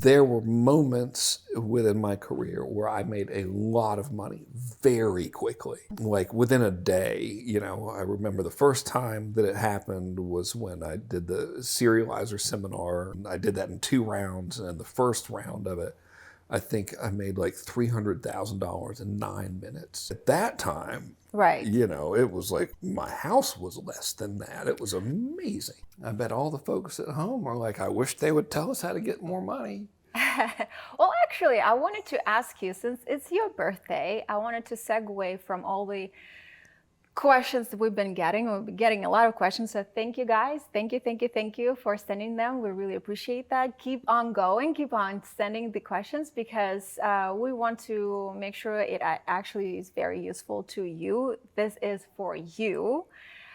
There were moments within my career where I made a lot of money very quickly, like within a day. I remember the first time that it happened was when I did the serializer seminar. I did that in 2 rounds, and the first round of it, I think I made like $300,000 in 9 minutes. At that time, Right. it was like my house was less than that. It was amazing. I bet all the folks at home are like, I wish they would tell us how to get more money. Well, actually, I wanted to ask you, since it's your birthday, I wanted to segue from all the questions that we've been getting. We've been getting a lot of questions, so thank you guys. Thank you for sending them. We really appreciate that. Keep on going, keep on sending the questions, because we want to make sure it actually is very useful to you. This is for you.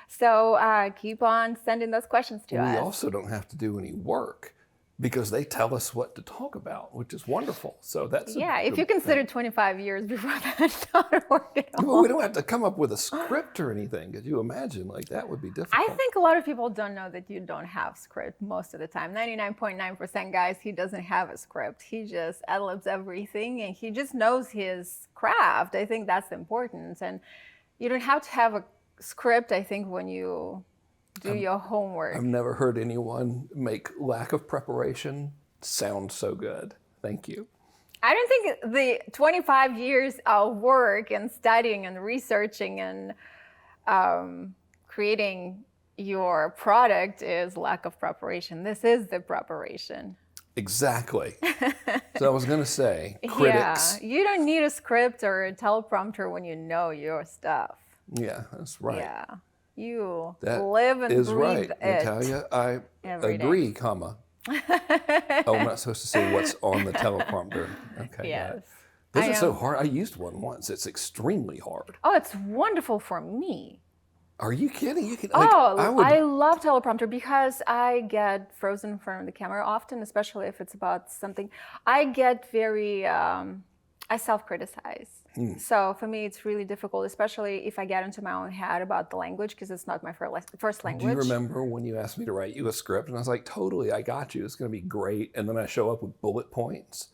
So keep on sending those questions to us. We also don't have to do any work, because they tell us what to talk about, which is wonderful. So that's if you consider 25 years before that, it's not work at all. Well, we don't have to come up with a script or anything. Could you imagine? Like, that would be difficult. I think a lot of people don't know that you don't have script most of the time. 99.9% guys, he doesn't have a script. He just ad-libs everything, and he just knows his craft. I think that's important. And you don't have to have a script, I think, when you do your homework. I've never heard anyone make lack of preparation sound so good. Thank you. I don't think the 25 years of work and studying and researching and creating your product is lack of preparation. This is the preparation. Exactly. So I was going to say, critics. Yeah, you don't need a script or a teleprompter when you know your stuff. Yeah, that's right. Yeah. You that live and is breathe right, it. Natalia. I agree, comma. Oh, I'm not supposed to say what's on the teleprompter. Okay. Yes. This is so hard. I used one once. It's extremely hard. Oh, it's wonderful for me. Are you kidding? You can. I love teleprompter because I get frozen in front of the camera often, especially if it's about something. I get very. I self-criticize. So for me, it's really difficult, especially if I get into my own head about the language, because it's not my first language. Do you remember when you asked me to write you a script? And I was like, totally, I got you. It's going to be great. And then I show up with bullet points.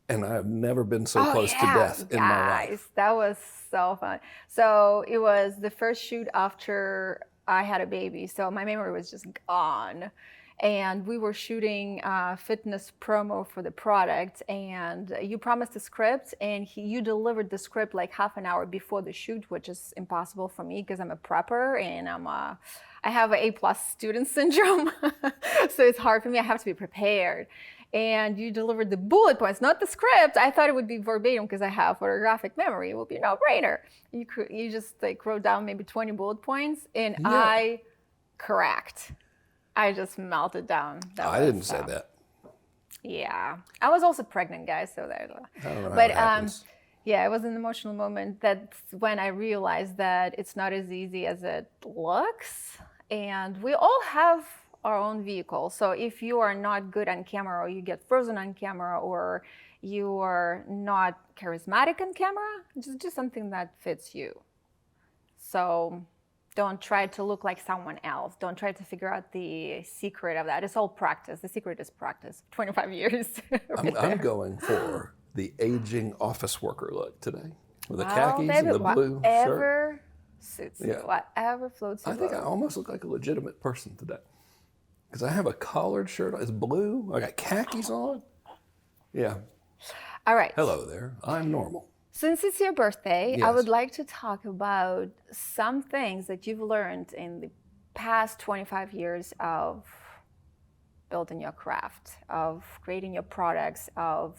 And I have never been so close to death in my life. That was so fun. So it was the first shoot after I had a baby. So my memory was just gone. And we were shooting a fitness promo for the product, and you promised a script, and you delivered the script like half an hour before the shoot, which is impossible for me because I'm a prepper and I have an A+ student syndrome. So it's hard for me. I have to be prepared. And you delivered the bullet points, not the script. I thought it would be verbatim because I have photographic memory. It would be a no-brainer. You just like wrote down maybe 20 bullet points, and I correct. I just melted down. I didn't say that. Yeah, I was also pregnant, guys. So that. I don't know how it happens. Yeah, it was an emotional moment. That's when I realized that it's not as easy as it looks, and we all have our own vehicle. So if you are not good on camera, or you get frozen on camera, or you are not charismatic on camera, just do something that fits you. So. Don't try to look like someone else. Don't try to figure out the secret of that. It's all practice. The secret is practice. 25 years. I'm going for the aging office worker look today. With the khakis and the blue shirt. Whatever suits you. Whatever floats your boat. I think I almost look like a legitimate person today. Because I have a collared shirt. It's blue. I got khakis on. Yeah. All right. Hello there. I'm normal. Since it's your birthday, Yes. I would like to talk about some things that you've learned in the past 25 years of building your craft, of creating your products, of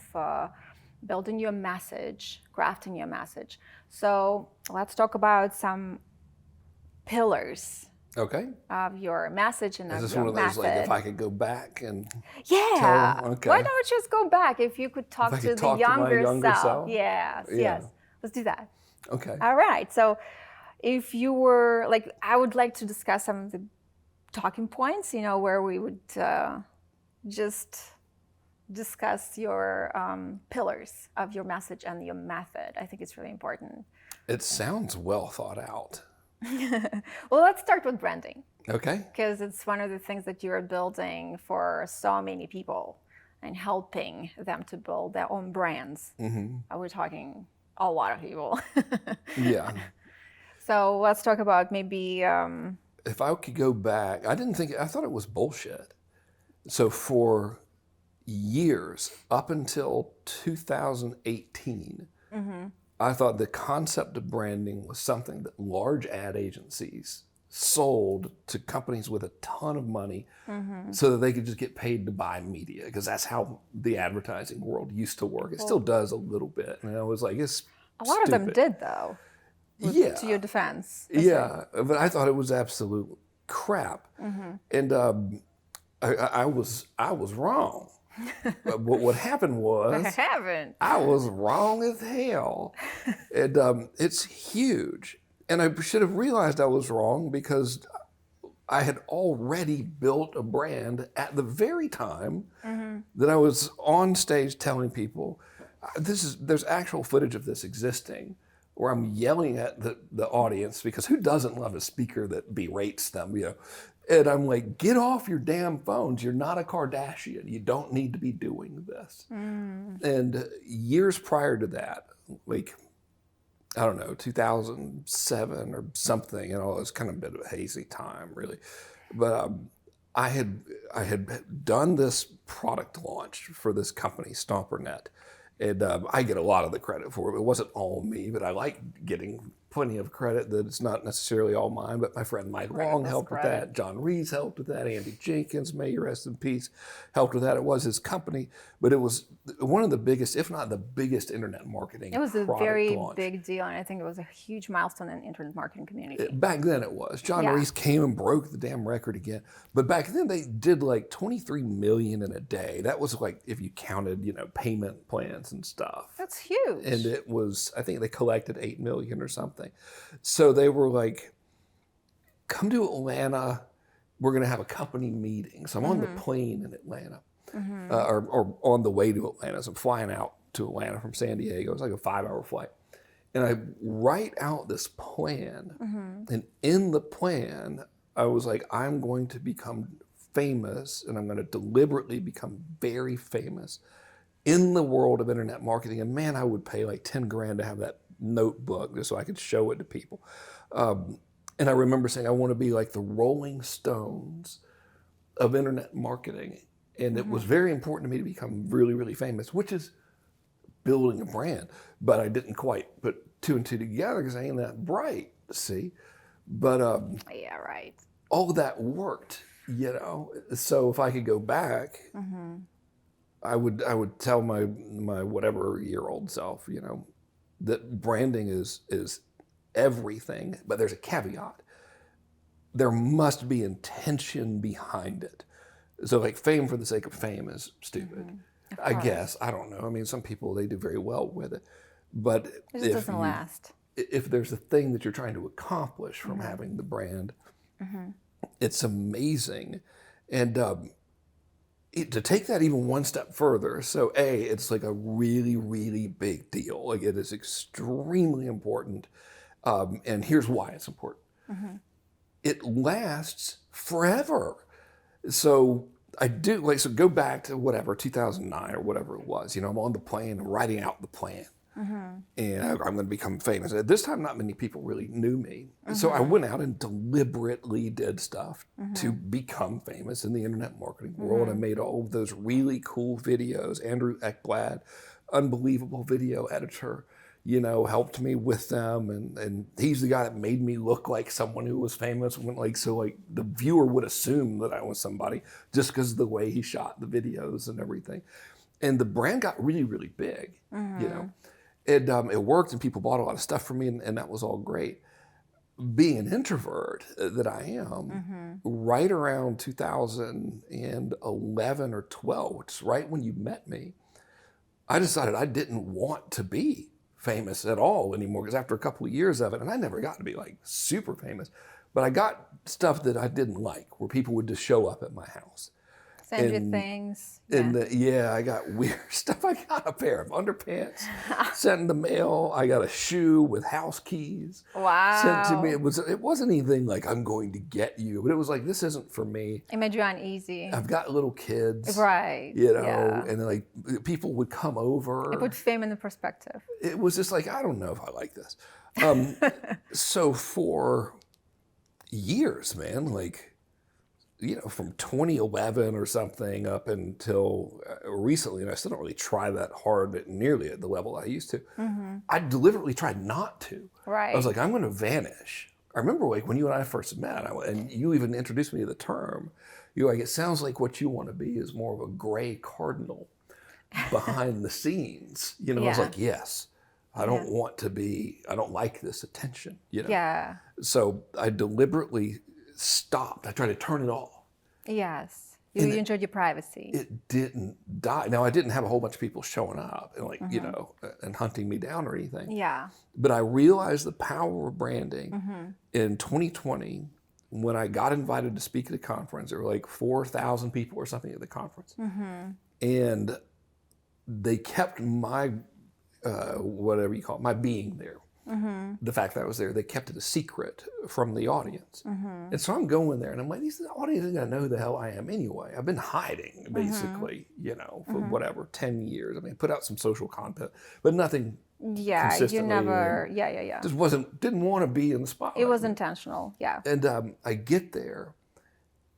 building your message, crafting your message. So let's talk about some pillars of your message and of your method. Is this one of those, like, if I could go back and Yeah. tell? Okay. Why don't you just go back if you could talk to the younger self? Yes, yes. Let's do that. Okay. All right. So if you were, like, I would like to discuss some of the talking points, where we would just discuss your pillars of your message and your method. I think it's really important. It sounds well thought out. Well, let's start with branding. Okay. Because it's one of the things that you're building for so many people. and helping them to build their own brands. We're talking a lot of people. Yeah. So let's talk about maybe. If I could go back, I thought it was bullshit. So for years, up until 2018, I thought the concept of branding was something that large ad agencies sold to companies with a ton of money so that they could just get paid to buy media, because that's how the advertising world used to work. It still does a little bit. And I was like, it's a lot of them did, though. Yeah. To your defense. Yeah, but I thought it was absolute crap. And I was wrong. But what happened was I was wrong as hell. And it's huge. And I should have realized I was wrong, because I had already built a brand at the very time that I was on stage telling people, there's actual footage of this existing, where I'm yelling at the audience, because who doesn't love a speaker that berates them, you know? And I'm like, get off your damn phones. You're not a Kardashian. You don't need to be doing this. And years prior to that, like, I don't know, 2007 or something, you know, it was kind of a bit of a hazy time, really. But I had done this product launch for this company, StomperNet. And I get a lot of the credit for it. It wasn't all me, but I like getting plenty of credit that it's not necessarily all mine. But my friend Mike Long helped with that. John Rees helped with that. Andy Jenkins, may you rest in peace, helped with that. It was his company, but it was one of the biggest, if not the biggest, internet marketing. It was a very launch. big deal, and I think it was a huge milestone in the internet marketing community. Back then it was. John Rees came and broke the damn record again. But back then they did like 23 million in a day. That was like, if you counted, you know, payment plans and stuff. That's huge. And it was, I think they collected 8 million or something. So they were like, come to Atlanta. We're going to have a company meeting. So I'm on the plane in Atlanta, or on the way to Atlanta. So I'm flying out to Atlanta from San Diego. It's like a 5-hour flight. And I write out this plan. And in the plan, I was like, I'm going to become famous, and I'm going to deliberately become very famous in the world of internet marketing. And man, I would pay like 10 grand to have that notebook just so I could show it to people. And I remember saying, I want to be like the Rolling Stones of internet marketing. And it was very important to me to become really, really famous, which is building a brand. But I didn't quite put two and two together because I ain't that bright, see? But yeah, right. all of that worked, you know? So if I could go back, I would tell my whatever year-old self, you know, that branding is everything, but there's a caveat. There must be intention behind it. So like fame for the sake of fame is stupid. I guess, I don't know. I mean, some people, they do very well with it, but it just doesn't last. If there's a thing that you're trying to accomplish from having the brand, it's amazing. And to take that even one step further, so it's like a really, really big deal. Like it is extremely important. And here's why it's important. It lasts forever. So I do, like, so go back to whatever, 2009 or whatever it was. You know, I'm on the plane writing out the plan. And I'm going to become famous. At this time, not many people really knew me. So I went out and deliberately did stuff to become famous in the internet marketing world. I made all of those really cool videos. Andrew Ekblad, unbelievable video editor, you know, helped me with them. And he's the guy that made me look like someone who was famous. So the viewer would assume that I was somebody just because of the way he shot the videos and everything. And the brand got really, really big, you know. It worked, and people bought a lot of stuff from me, and that was all great. Being an introvert that I am, right around 2011 or 12, which is right when you met me, I decided I didn't want to be famous at all anymore, because after a couple of years of it, and I never got to be like super famous, but I got stuff that I didn't like, where people would just show up at my house. Send you things. And I got weird stuff. I got a pair of underpants sent in the mail. I got a shoe with house keys sent to me. It wasn't anything like I'm going to get you, but it was like, this isn't for me. It made you uneasy. I've got little kids, right? You know, and then like people would come over. It put fame in the perspective. It was just like, I don't know if I like this. So for years, man, like, you know, from 2011 or something up until recently, and I still don't really try that hard nearly at the level I used to. I deliberately tried not to. Right. I was like, I'm going to vanish. I remember like when you and I first met, and you even introduced me to the term. You're like, it sounds like what you want to be is more of a gray cardinal behind the scenes. You know, I was like, yes, I don't want to be. I don't like this attention. You know. Yeah. So I deliberately stopped. I tried to turn it off. Yes. You enjoyed your privacy. It didn't die. Now, I didn't have a whole bunch of people showing up and like, you know, and hunting me down or anything. Yeah. But I realized the power of branding in 2020 when I got invited to speak at a conference. There were like 4,000 people or something at the conference. And they kept my, whatever you call it, my being there. The fact that I was there, they kept it a secret from the audience. And so I'm going there and I'm like, the audience isn't going to know who the hell I am anyway. I've been hiding basically, you know, for whatever, 10 years. I mean, put out some social content, but nothing consistently. You never, Just didn't want to be in the spotlight. It was intentional, And I get there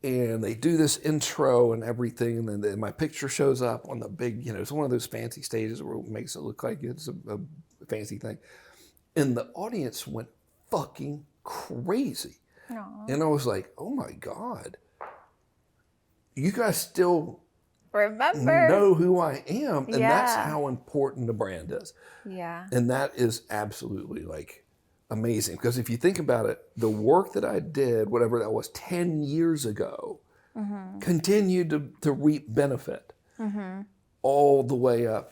and they do this intro and everything. And then my picture shows up on the big, you know, it's one of those fancy stages where it makes it look like it's a fancy thing. And the audience went fucking crazy. Aww. And I was like, oh my God, you guys still know who I am. And that's how important the brand is. Yeah. And that is absolutely like amazing. Because if you think about it, the work that I did, whatever that was 10 years ago, continued to reap benefit all the way up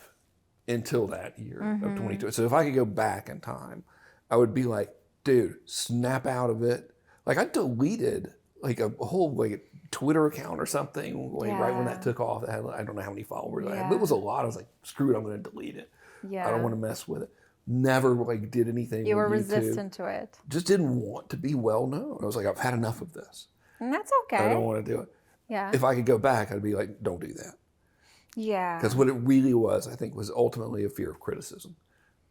until that year of 22. So if I could go back in time, I would be like, dude, snap out of it. Like I deleted like a whole like Twitter account or something like right when that took off. I don't know how many followers I had, but it was a lot. I was like, screw it, I'm going to delete it. I don't want to mess with it. Never like did anything. You were with YouTube. resistant to it. Just didn't want to be well known. I was like, I've had enough of this. And that's okay. I don't want to do it. Yeah. If I could go back, I'd be like, don't do that. Yeah. Because what it really was, I think, was ultimately a fear of criticism.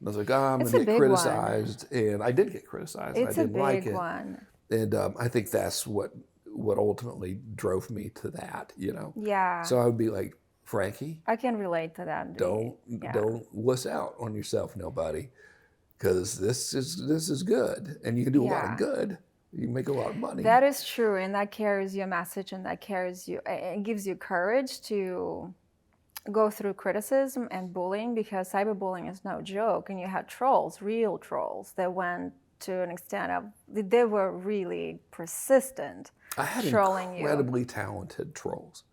And I was like, I'm going to get criticized. And I did get criticized. It's I didn't like it. a big one. And I think that's what ultimately drove me to that, you know? Yeah. So I would be like, Frankie, I can relate to that. don't wuss out on yourself, nobody. Because this is good. And you can do a lot of good. You can make a lot of money. That is true. And that carries your message and that carries you, it gives you courage to go through criticism and bullying, because cyberbullying is no joke. And you had trolls, real trolls, that went to an extent of, they were really persistent. I had trolling incredibly talented trolls.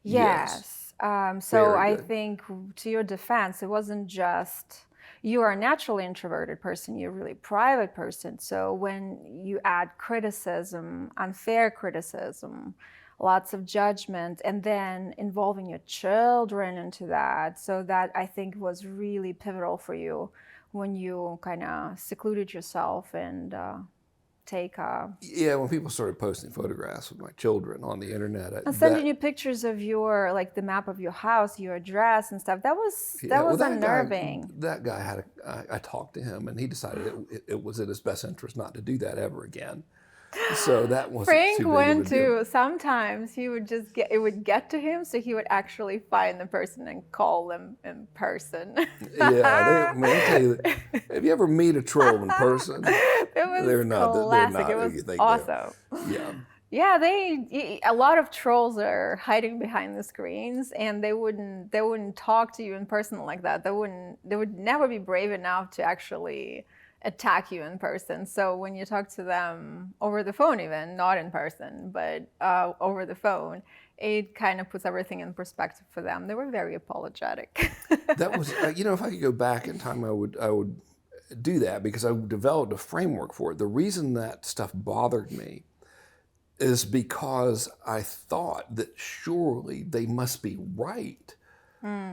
Yes. So I think, to your defense, it wasn't just, you are a naturally introverted person, you're a really private person. So when you add criticism, unfair criticism, lots of judgment, and then involving your children into that. So that, I think, was really pivotal for you when you kind of secluded yourself and take yeah, when people started posting photographs of my children on the internet. And sending you pictures of your, like the map of your house, your address and stuff. That was unnerving. That guy had I talked to him and he decided it was in his best interest not to do that ever again. So that wasn't Frank too big went of a deal. to, sometimes he would just it would get to him, so he would actually find the person and call them in person. Yeah, I tell you, if you ever meet a troll in person, they're not classic. It was awesome. Yeah. Yeah, a lot of trolls are hiding behind the screens, and they wouldn't talk to you in person like that. They would never be brave enough to actually attack you in person. So when you talk to them over the phone, even not in person, but over the phone, it kind of puts everything in perspective for them. They were very apologetic. That was, if I could go back in time, I would do that, because I developed a framework for it. The reason that stuff bothered me is because I thought that surely they must be right.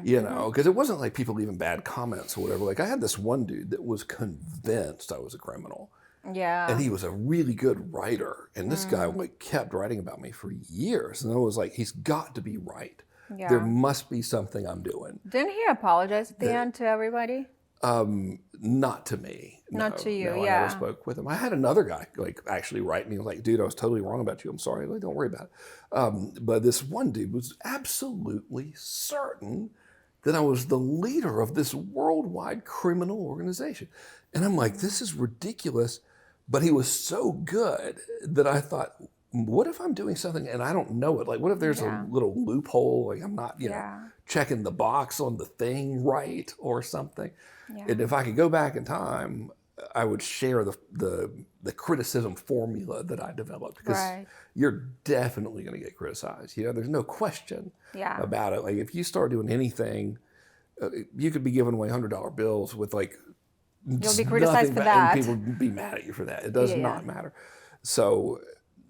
You know, because it wasn't like people leaving bad comments or whatever. Like I had this one dude that was convinced I was a criminal. Yeah. And he was a really good writer. And this guy like kept writing about me for years. And I was like, he's got to be right. Yeah. There must be something I'm doing. Didn't he apologize at the end to everybody? Not to me. Not to you, no, yeah. I never spoke with him. I had another guy like actually write me like, dude, I was totally wrong about you. I'm sorry. Like, don't worry about it. But this one dude was absolutely certain that I was the leader of this worldwide criminal organization. And I'm like, this is ridiculous. But he was so good that I thought, what if I'm doing something and I don't know it? Like, what if there's a little loophole? Like, I'm not, you know, checking the box on the thing right or something. Yeah. And if I could go back in time, I would share the criticism formula that I developed, because you're definitely going to get criticized. You know, there's no question about it. Like, if you start doing anything, you could be giving away $100 bills with like, you'll be criticized for that. And people would be mad at you for that. It does not matter. So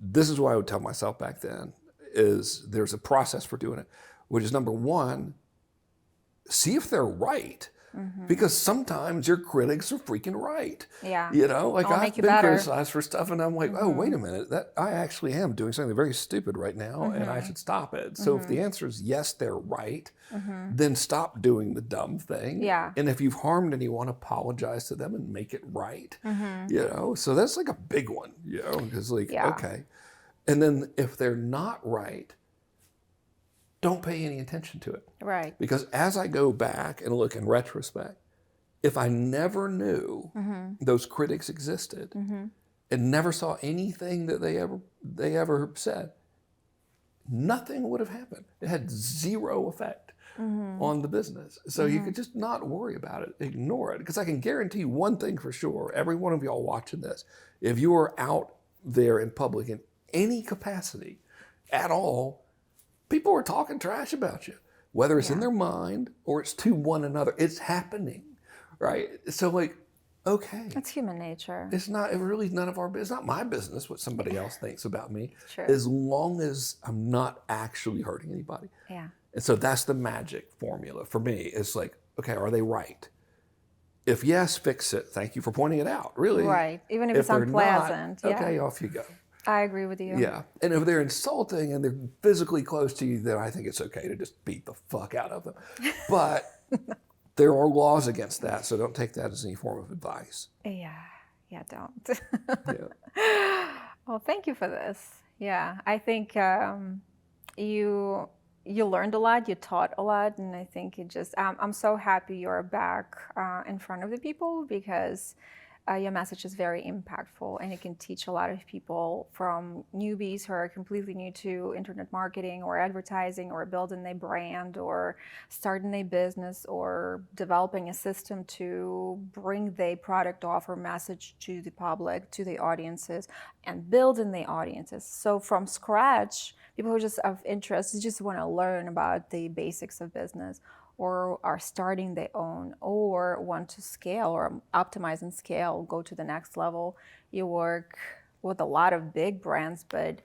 this is what I would tell myself back then, is there's a process for doing it, which is number one, see if they're right. Because sometimes your critics are freaking right. Yeah. You know, like I've been better. criticized for stuff and I'm like, oh, wait a minute, that I actually am doing something very stupid right now and I should stop it. So if the answer is yes, they're right, then stop doing the dumb thing. Yeah. And if you've harmed anyone, apologize to them and make it right. You know, so that's like a big one, you know, because like, okay. And then if they're not right, don't pay any attention to it. Right. Because as I go back and look in retrospect, if I never knew those critics existed and never saw anything that they ever said, nothing would have happened. It had zero effect on the business. So you could just not worry about it, ignore it. Because I can guarantee you one thing for sure, every one of y'all watching this, if you are out there in public in any capacity at all, people are talking trash about you, whether it's in their mind or it's to one another. It's happening, right? So like, okay. That's human nature. It's not, it really none of our business. It's not my business what somebody else thinks about me, True. as long as I'm not actually hurting anybody. Yeah. And so that's the magic formula for me. It's like, okay, are they right? If yes, fix it. Thank you for pointing it out, really. Right, even if it's they're unpleasant. Not, okay, off you go. I agree with you. Yeah. And if they're insulting and they're physically close to you, then I think it's okay to just beat the fuck out of them. But there are laws against that, so don't take that as any form of advice. Yeah, don't. Yeah. Well, thank you for this. Yeah, I think you learned a lot, you taught a lot, and I think it just, I'm so happy you're back in front of the people, because your message is very impactful and it can teach a lot of people, from newbies who are completely new to internet marketing or advertising or building their brand or starting a business or developing a system to bring their product offer message to the public, to the audiences, and building the audiences. So from scratch, people who just have interest, just want to learn about the basics of business, or are starting their own, or want to scale or optimize and scale, go to the next level. You work with a lot of big brands, but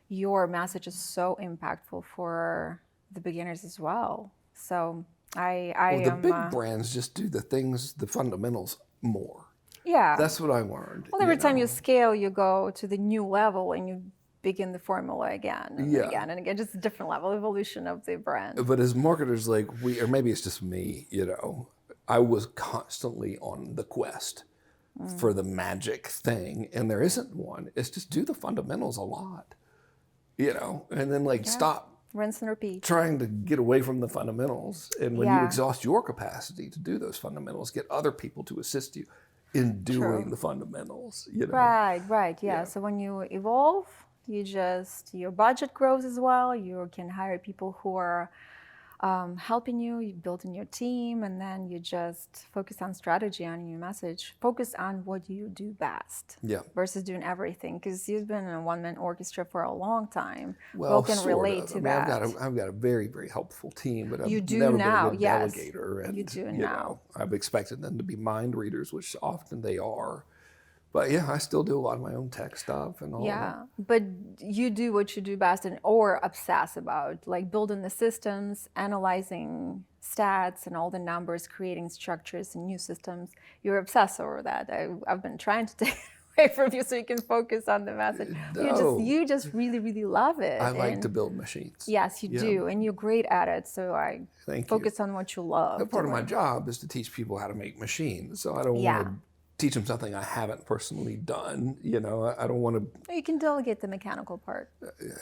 your message is so impactful for the beginners as well. So the big brands just do the things, the fundamentals more. Yeah. That's what I learned. Well, every time you scale, you go to the new level and you begin the formula again and again and again, just a different level, evolution of the brand. But as marketers, like or maybe it's just me, you know, I was constantly on the quest for the magic thing, and there isn't one. It's just do the fundamentals a lot, you know, and then stop. Rinse and repeat. Trying to get away from the fundamentals. And when you exhaust your capacity to do those fundamentals, get other people to assist you in doing the fundamentals, you know. Right. Yeah. So when you evolve, your budget grows as well. You can hire people who are helping you building your team, and then you just focus on strategy, on your message, focus on what you do best versus doing everything, because you've been in a one-man orchestra for a long time. Well, can relate to that. I've got a very, very helpful team, but I've you do never now, been a good delegator. And, you do you now. know, I've expected them to be mind readers, which often they are. But yeah, I still do a lot of my own tech stuff and all of that. Yeah, but you do what you do best and or obsess about, like building the systems, analyzing stats and all the numbers, creating structures and new systems. You're obsessed over that. I've been trying to take it away from you so you can focus on the message. No, You just really, really love it. I like and to build machines. yes, you do, and you're great at it. So I Thank you. focus on what you love. Part of my doing. job is to teach people how to make machines. So I don't Yeah. want to teach them something I haven't personally done. You know, I don't want to, You can delegate the mechanical part.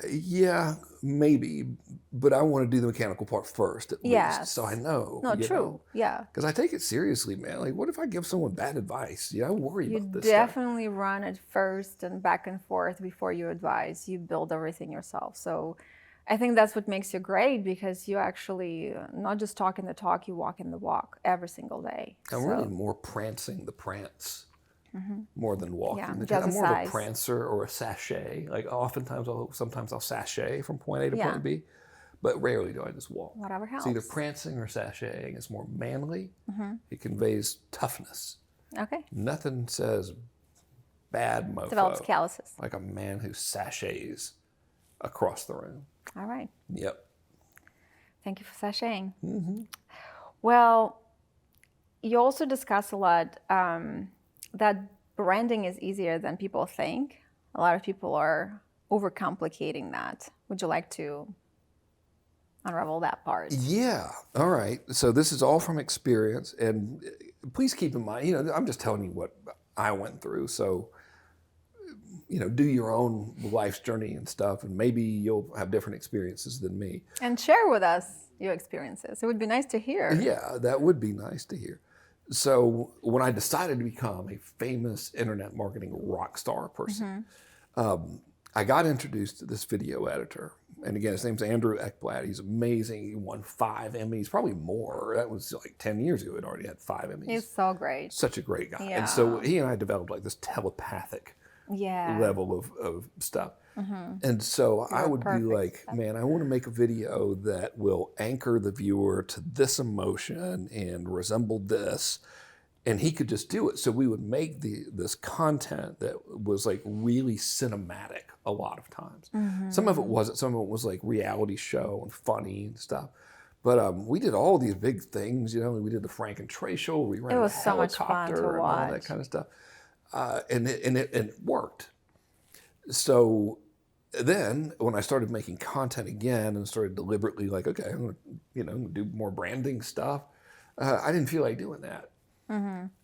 yeah, maybe, but I want to do the mechanical part first at Yes. least. So I know. No, true. Yeah. Because I take it seriously, man. Like, what if I give someone bad advice? I worry You about this stuff. definitely run it first and back and forth before you advise. You build everything yourself. So I think that's what makes you great, because you actually not just talk in the talk, you walk in the walk every single day. I'm really more prancing the prance more than walking. Yeah, the I'm more of a jazzercise. prancer or a sachet. Like sometimes I'll sachet from point A to Yeah. point B, but rarely do I just walk. Whatever helps. It's either prancing or sashaying. It's more manly. It conveys toughness. Okay. Nothing says bad mofo Develops calluses. like a man who sachets across the room. All right. Yep. Thank you for sashaying. Well, you also discuss a lot that branding is easier than people think. A lot of people are overcomplicating that. Would you like to unravel that part? Yeah. All right. So this is all from experience, and please keep in mind, I'm just telling you what I went through. So, do your own life's journey and stuff, and maybe you'll have different experiences than me. And share with us your experiences. It would be nice to hear. Yeah, that would be nice to hear. So when I decided to become a famous internet marketing rock star person, I got introduced to this video editor. And again, his name's Andrew Ekblad. He's amazing. He won 5 Emmys, probably more. That was like 10 years ago. He'd already had 5 Emmys. He's so great. Such a great guy. Yeah. And so he and I developed like this telepathic Yeah. level of stuff. And so I would be perfect. like, man, I want to make a video that will anchor the viewer to this emotion and resemble this. And he could just do it. So we would make this content that was like really cinematic a lot of times. Some of it wasn't. Some of it was like reality show and funny and stuff. But we did all these big things. We did the Frank and Trey show. We ran It a was so much fun helicopter to and all that watch. kind of stuff. And it worked. So then when I started making content again and started deliberately like, okay, I'm going to do more branding stuff, I didn't feel like doing that.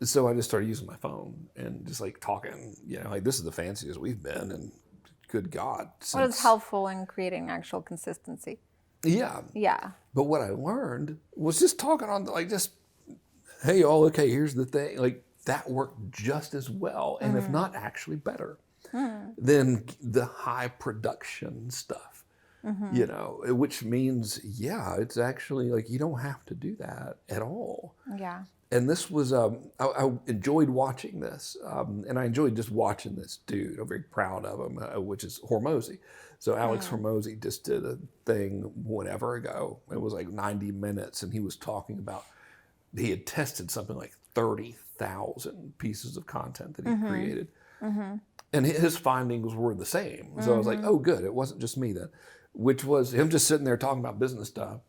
So I just started using my phone and just like talking, like this is the fanciest we've been, and good God. What is helpful in creating actual consistency? Yeah. Yeah. But what I learned was just talking on like just, hey y'all, okay, here's the thing. Like that worked just as well, and if not actually better than the high production stuff. Which means, yeah, it's actually like you don't have to do that at all. Yeah. And this was, I enjoyed watching this, and I enjoyed just watching this dude. I'm very proud of him, which is Hormozy. So Alex Hormozy just did a thing whenever ago. It was like 90 minutes, and he was talking about, he had tested something like 30,000 pieces of content that he created. And his findings were the same. So I was like, oh, good. It wasn't just me then, which was him just sitting there talking about business stuff.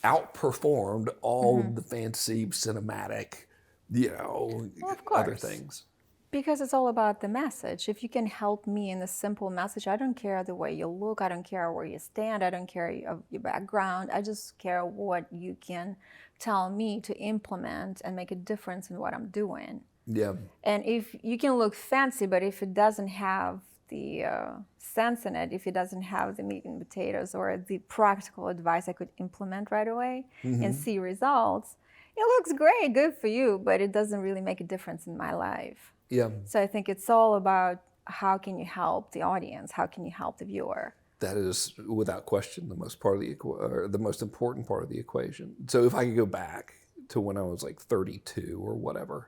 Outperformed all the fancy cinematic, other things. Because it's all about the message. If you can help me in a simple message, I don't care the way you look, I don't care where you stand, I don't care of your background, I just care what you can tell me to implement and make a difference in what I'm doing. Yeah. And if you can look fancy, but if it doesn't have the sense in it, if it doesn't have the meat and potatoes or the practical advice I could implement right away and see results, it looks great, good for you, but it doesn't really make a difference in my life. Yeah. So I think it's all about how can you help the audience, how can you help the viewer. That is, without question, the most important part of the equation. So if I could go back to when I was like 32 or whatever.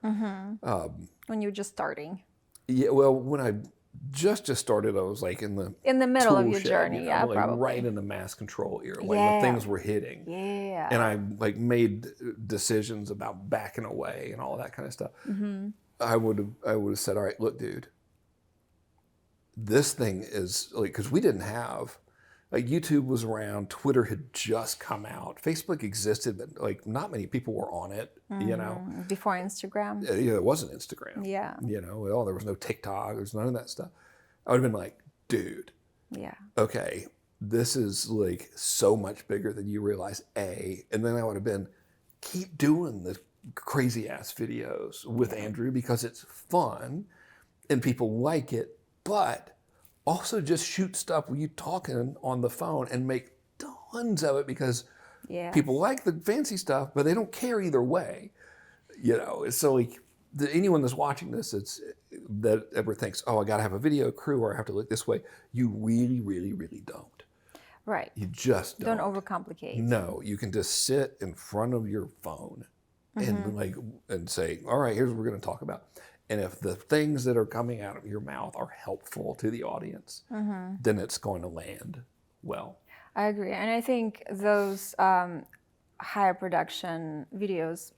When you're just starting. Yeah, well, when I just started, I was like in the middle of tool your shed, journey, yeah, like probably. right in the mass control era, like Yeah. when things were hitting. Yeah. And I like made decisions about backing away and all that kind of stuff. I would have said, all right, look, dude, this thing is like, because we didn't have, like, YouTube was around, Twitter had just come out, Facebook existed, but like not many people were on it, you know. Before Instagram. Yeah, it wasn't Instagram. Yeah. You know, well, there was no TikTok, there's none of that stuff. I would have been like, dude, Yeah. okay, this is like so much bigger than you realize, A. And then I would have been, keep doing the crazy ass videos with Andrew because it's fun and people like it, but also just shoot stuff with you talking on the phone and make tons of it because people like the fancy stuff, but they don't care either way. You know, so like anyone that's watching this, that ever thinks, oh, I got to have a video crew or I have to look this way, you really, really, really don't. Right. You just don't. Don't overcomplicate. No, you can just sit in front of your phone and say, all right, here's what we're going to talk about. And if the things that are coming out of your mouth are helpful to the audience, then it's going to land well. I agree. And I think those higher production videos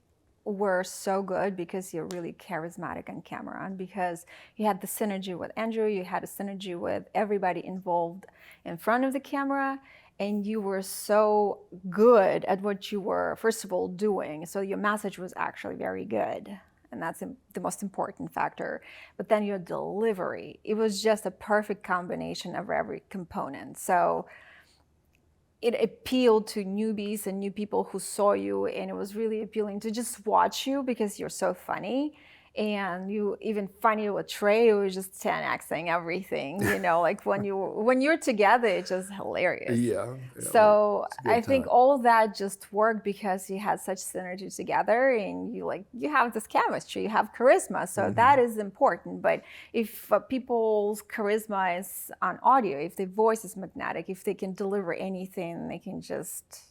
were so good because you're really charismatic on camera and because you had the synergy with Andrew, you had a synergy with everybody involved in front of the camera, and you were so good at what you were, first of all, doing. So your message was actually very good. And that's the most important factor. But then your delivery, it was just a perfect combination of every component. So it appealed to newbies and new people who saw you, and it was really appealing to just watch you because you're so funny. And you even funny with Trey, it was just 10xing everything, you know, like when you're together, it's just hilarious. Yeah. So I think all of that just worked because you had such synergy together, and you have this chemistry, you have charisma. So that is important. But if people's charisma is on audio, if their voice is magnetic, if they can deliver anything, they can just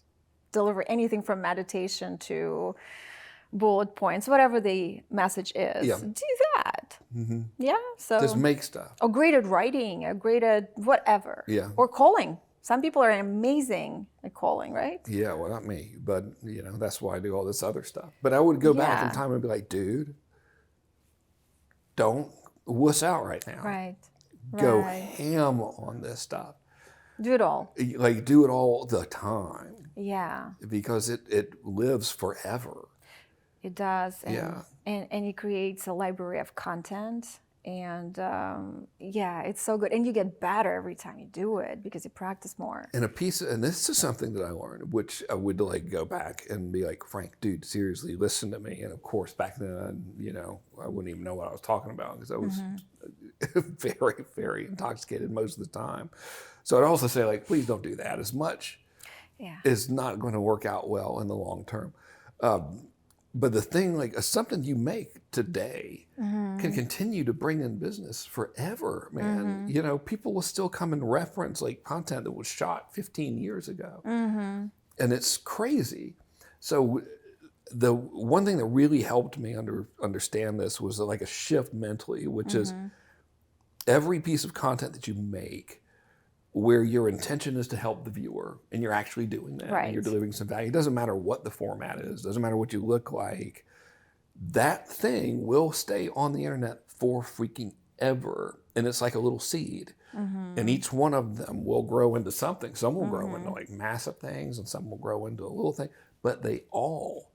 deliver anything from meditation to bullet points, whatever the message is, do that. Yeah. So just make stuff. Or great at writing, or great at whatever. Yeah. Or calling. Some people are amazing at calling, right? Yeah, well, not me, but you know, that's why I do all this other stuff. But I would go back in time and be like, dude, don't wuss out right now. Right. Go ham on this stuff. Do it all. Like, do it all the time. Yeah. Because it lives forever. It does. And, and it creates a library of content. And it's so good. And you get better every time you do it because you practice more. And and this is something that I learned, which I would like go back and be like, Frank, dude, seriously, listen to me. And of course, back then, you know, I wouldn't even know what I was talking about because I was very, very intoxicated most of the time. So I'd also say, like, please don't do that as much. Yeah. It's not going to work out well in the long term. But the thing, like, something you make today can continue to bring in business forever, man. You know, people will still come and reference like content that was shot 15 years ago. And it's crazy. So the one thing that really helped me understand this was like a shift mentally, which is every piece of content that you make where your intention is to help the viewer and you're actually doing that, and you're delivering some value. It doesn't matter what the format is, doesn't matter what you look like, that thing will stay on the internet for freaking ever. And it's like a little seed. And each one of them will grow into something. Some will grow into like massive things and some will grow into a little thing, but they all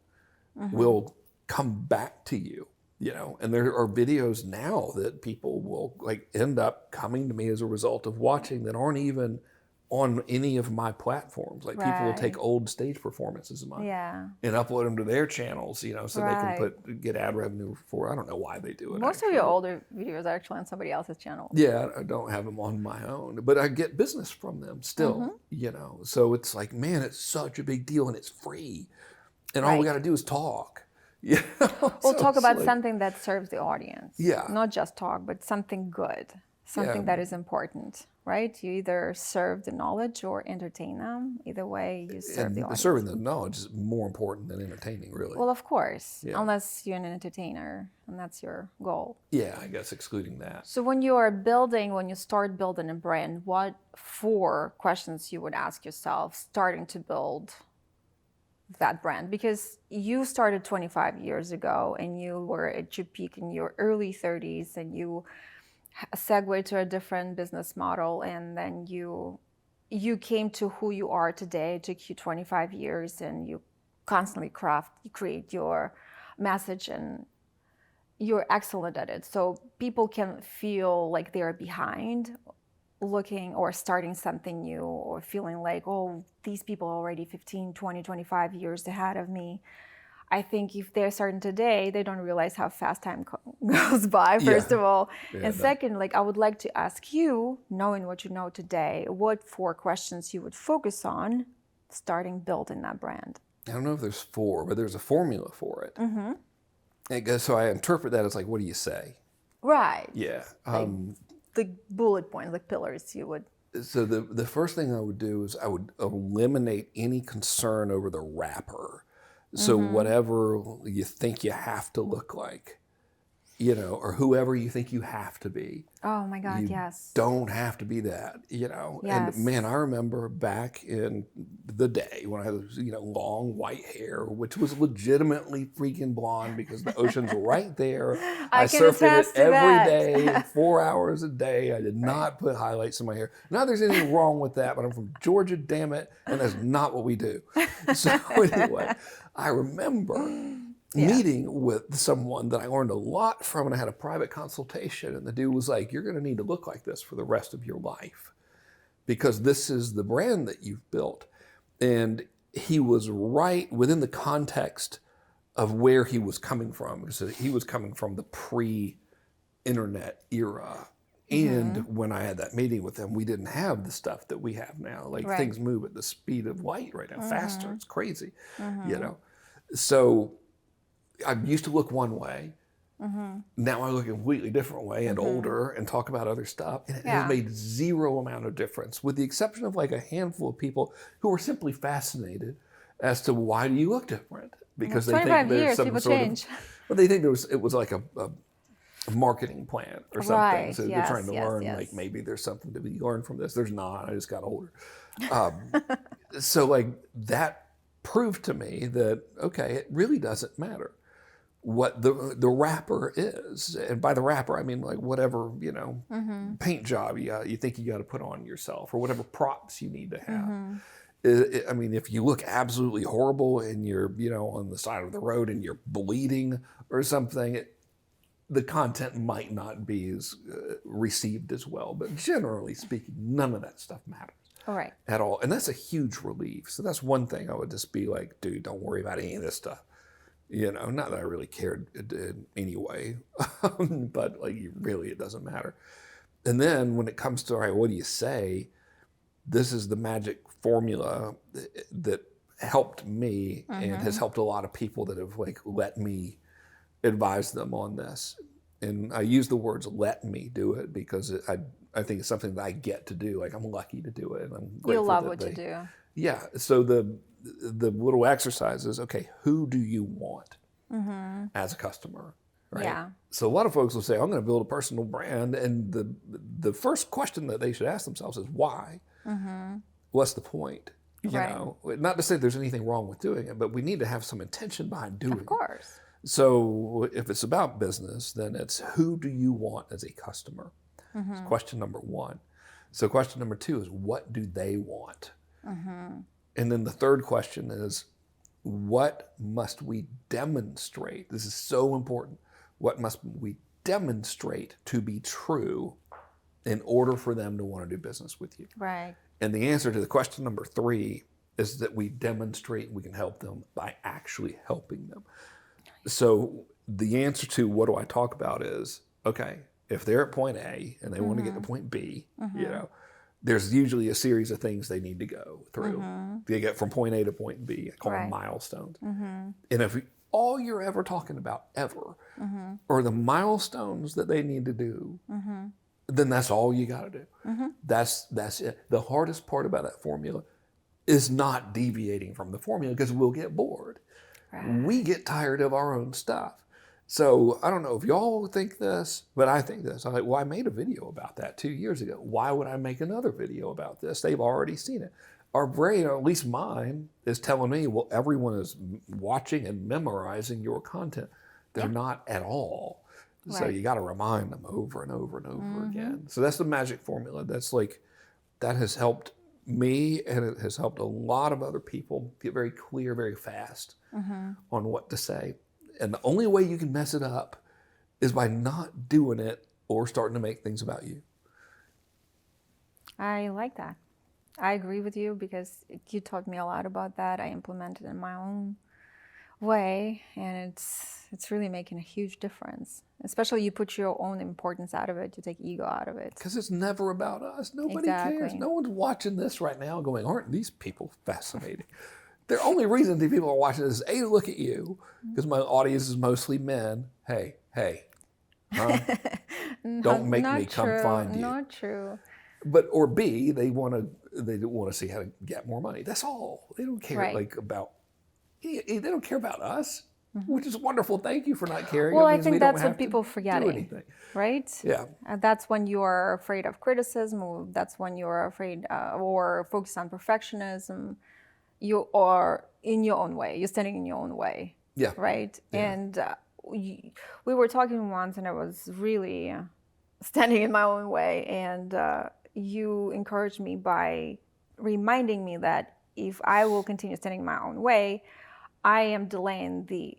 will come back to you. You know, and there are videos now that people will like end up coming to me as a result of watching that aren't even on any of my platforms. Like people will take old stage performances of mine and upload them to their channels, you know, so they can get ad revenue for, I don't know why they do it. Most of your older videos are actually on somebody else's channel. Yeah, I don't have them on my own, but I get business from them still, you know. So it's like, man, it's such a big deal and it's free. And all we got to do is talk. Yeah. We'll talk about something that serves the audience. Yeah. Not just talk, but something good, something that is important, right? You either serve the knowledge or entertain them. Either way, you serve the audience. Serving the knowledge is more important than entertaining, really. Well, of course, unless you're an entertainer and that's your goal. Yeah, I guess excluding that. So when you start building a brand, what 4 questions you would ask yourself starting to build that brand? Because you started 25 years ago and you were at your peak in your early 30s, and you segued to a different business model, and then you came to who you are today. It took you 25 years, and you constantly create your message, and you're excellent at it. So people can feel like they're behind, looking or starting something new, or feeling like, oh, these people are already 15, 20, 25 years ahead of me. I think if they're starting today, they don't realize how fast time goes by, first of all. And second, like, I would like to ask you, knowing what you know today, what 4 questions you would focus on starting building that brand? I don't know if there's 4, but there's a formula for it. So I interpret that as like, what do you say? Right. Yeah. Like the bullet points, like pillars you would. So the first thing I would do is I would eliminate any concern over the wrapper. So whatever you think you have to look like, you know, or whoever you think you have to be. Oh my God, you yes. don't have to be that, you know. Yes. And man, I remember back in the day when I had, you know, long white hair, which was legitimately freaking blonde because the ocean's right there. I surfed in it every day, 4 hours a day. I did not put highlights in my hair. Not there's anything wrong with that, but I'm from Georgia, damn it, and that's not what we do. So anyway, I remember meeting with someone that I learned a lot from, and I had a private consultation, and the dude was like, you're going to need to look like this for the rest of your life because this is the brand that you've built. And he was right within the context of where he was coming from, because he was coming from the pre-internet era. And when I had that meeting with him, we didn't have the stuff that we have now. Like things move at the speed of light right now, faster. It's crazy, you know? So I used to look one way. Now I look a completely different way and older and talk about other stuff. And it has made zero amount of difference, with the exception of like a handful of people who are simply fascinated as to why do you look different? Because they think there's some sort of, well, they think it was like a marketing plan or something. So they're trying to learn, like maybe there's something to be learned from this. There's not. I just got older. So like that proved to me that, okay, it really doesn't matter what the wrapper is. And by the wrapper, I mean like whatever, you know, paint job you think you got to put on yourself, or whatever props you need to have. I mean, if you look absolutely horrible and you're, you know, on the side of the road and you're bleeding or something, the content might not be as received as well. But generally speaking, none of that stuff matters. At all. And that's a huge relief. So that's one thing I would just be like, dude, don't worry about any of this stuff. You know, not that I really cared anyway, but like really it doesn't matter. And then when it comes to, all right, what do you say? This is the magic formula that helped me and has helped a lot of people that have like let me advise them on this. And I use the words "let me do it" because I think it's something that I get to do. Like I'm lucky to do it, and I'm grateful. You love what you do. Yeah. So the little exercise is, okay, who do you want as a customer? Right. Yeah. So a lot of folks will say, I'm going to build a personal brand, and the first question that they should ask themselves is why? What's the point? You know, not to say there's anything wrong with doing it, but we need to have some intention behind doing it. Of course. So if it's about business, then it's who do you want as a customer? It's question number 1. So question number 2 is what do they want? And then the third question is what must we demonstrate? This is so important. What must we demonstrate to be true in order for them to want to do business with you? Right. And the answer to the question number 3 is that we demonstrate we can help them by actually helping them. So the answer to what do I talk about is, okay, if they're at point A and they want to get to point B, you know, there's usually a series of things they need to go through. They get from point A to point B. I call them milestones. And if all you're ever talking about ever are the milestones that they need to do, then that's all you got to do. That's it. The hardest part about that formula is not deviating from the formula, because we'll get bored. We get tired of our own stuff. So I don't know if y'all think this, but I think this. I'm like, well, I made a video about that 2 years ago. Why would I make another video about this? They've already seen it. our brain, or at least mine, is telling me, well, everyone is watching and memorizing your content. They're not at all. So Right. you got to remind them over and over and over again. So that's the magic formula. That has helped me, and it has helped a lot of other people get very clear very fast on what to say. And the only way you can mess it up is by not doing it or starting to make things about you. I like that. I agree with you because you taught me a lot about that. I implemented it in my own way, and it's really making a huge difference. Especially you put your own importance out of it, you take ego out of it. Because it's never about us. Nobody cares. Exactly. No one's watching this right now going, aren't these people fascinating? The only reason these people are watching this is A, to look at you, because my audience is mostly men. Hey, huh? Don't make me come find you. Not true. But or B, they want to see how to get more money. That's all. They don't care about. They don't care about us, which is wonderful. Thank you for not caring. Well, I think that's what people are forgetting, right? Yeah. That's when you are afraid of criticism, or that's when you are afraid or focused on perfectionism. You are in your own way. You're standing in your own way. Yeah. Right. Yeah. And we were talking once, and I was really standing in my own way, and you encouraged me by reminding me that if I will continue standing in my own way, I am delaying the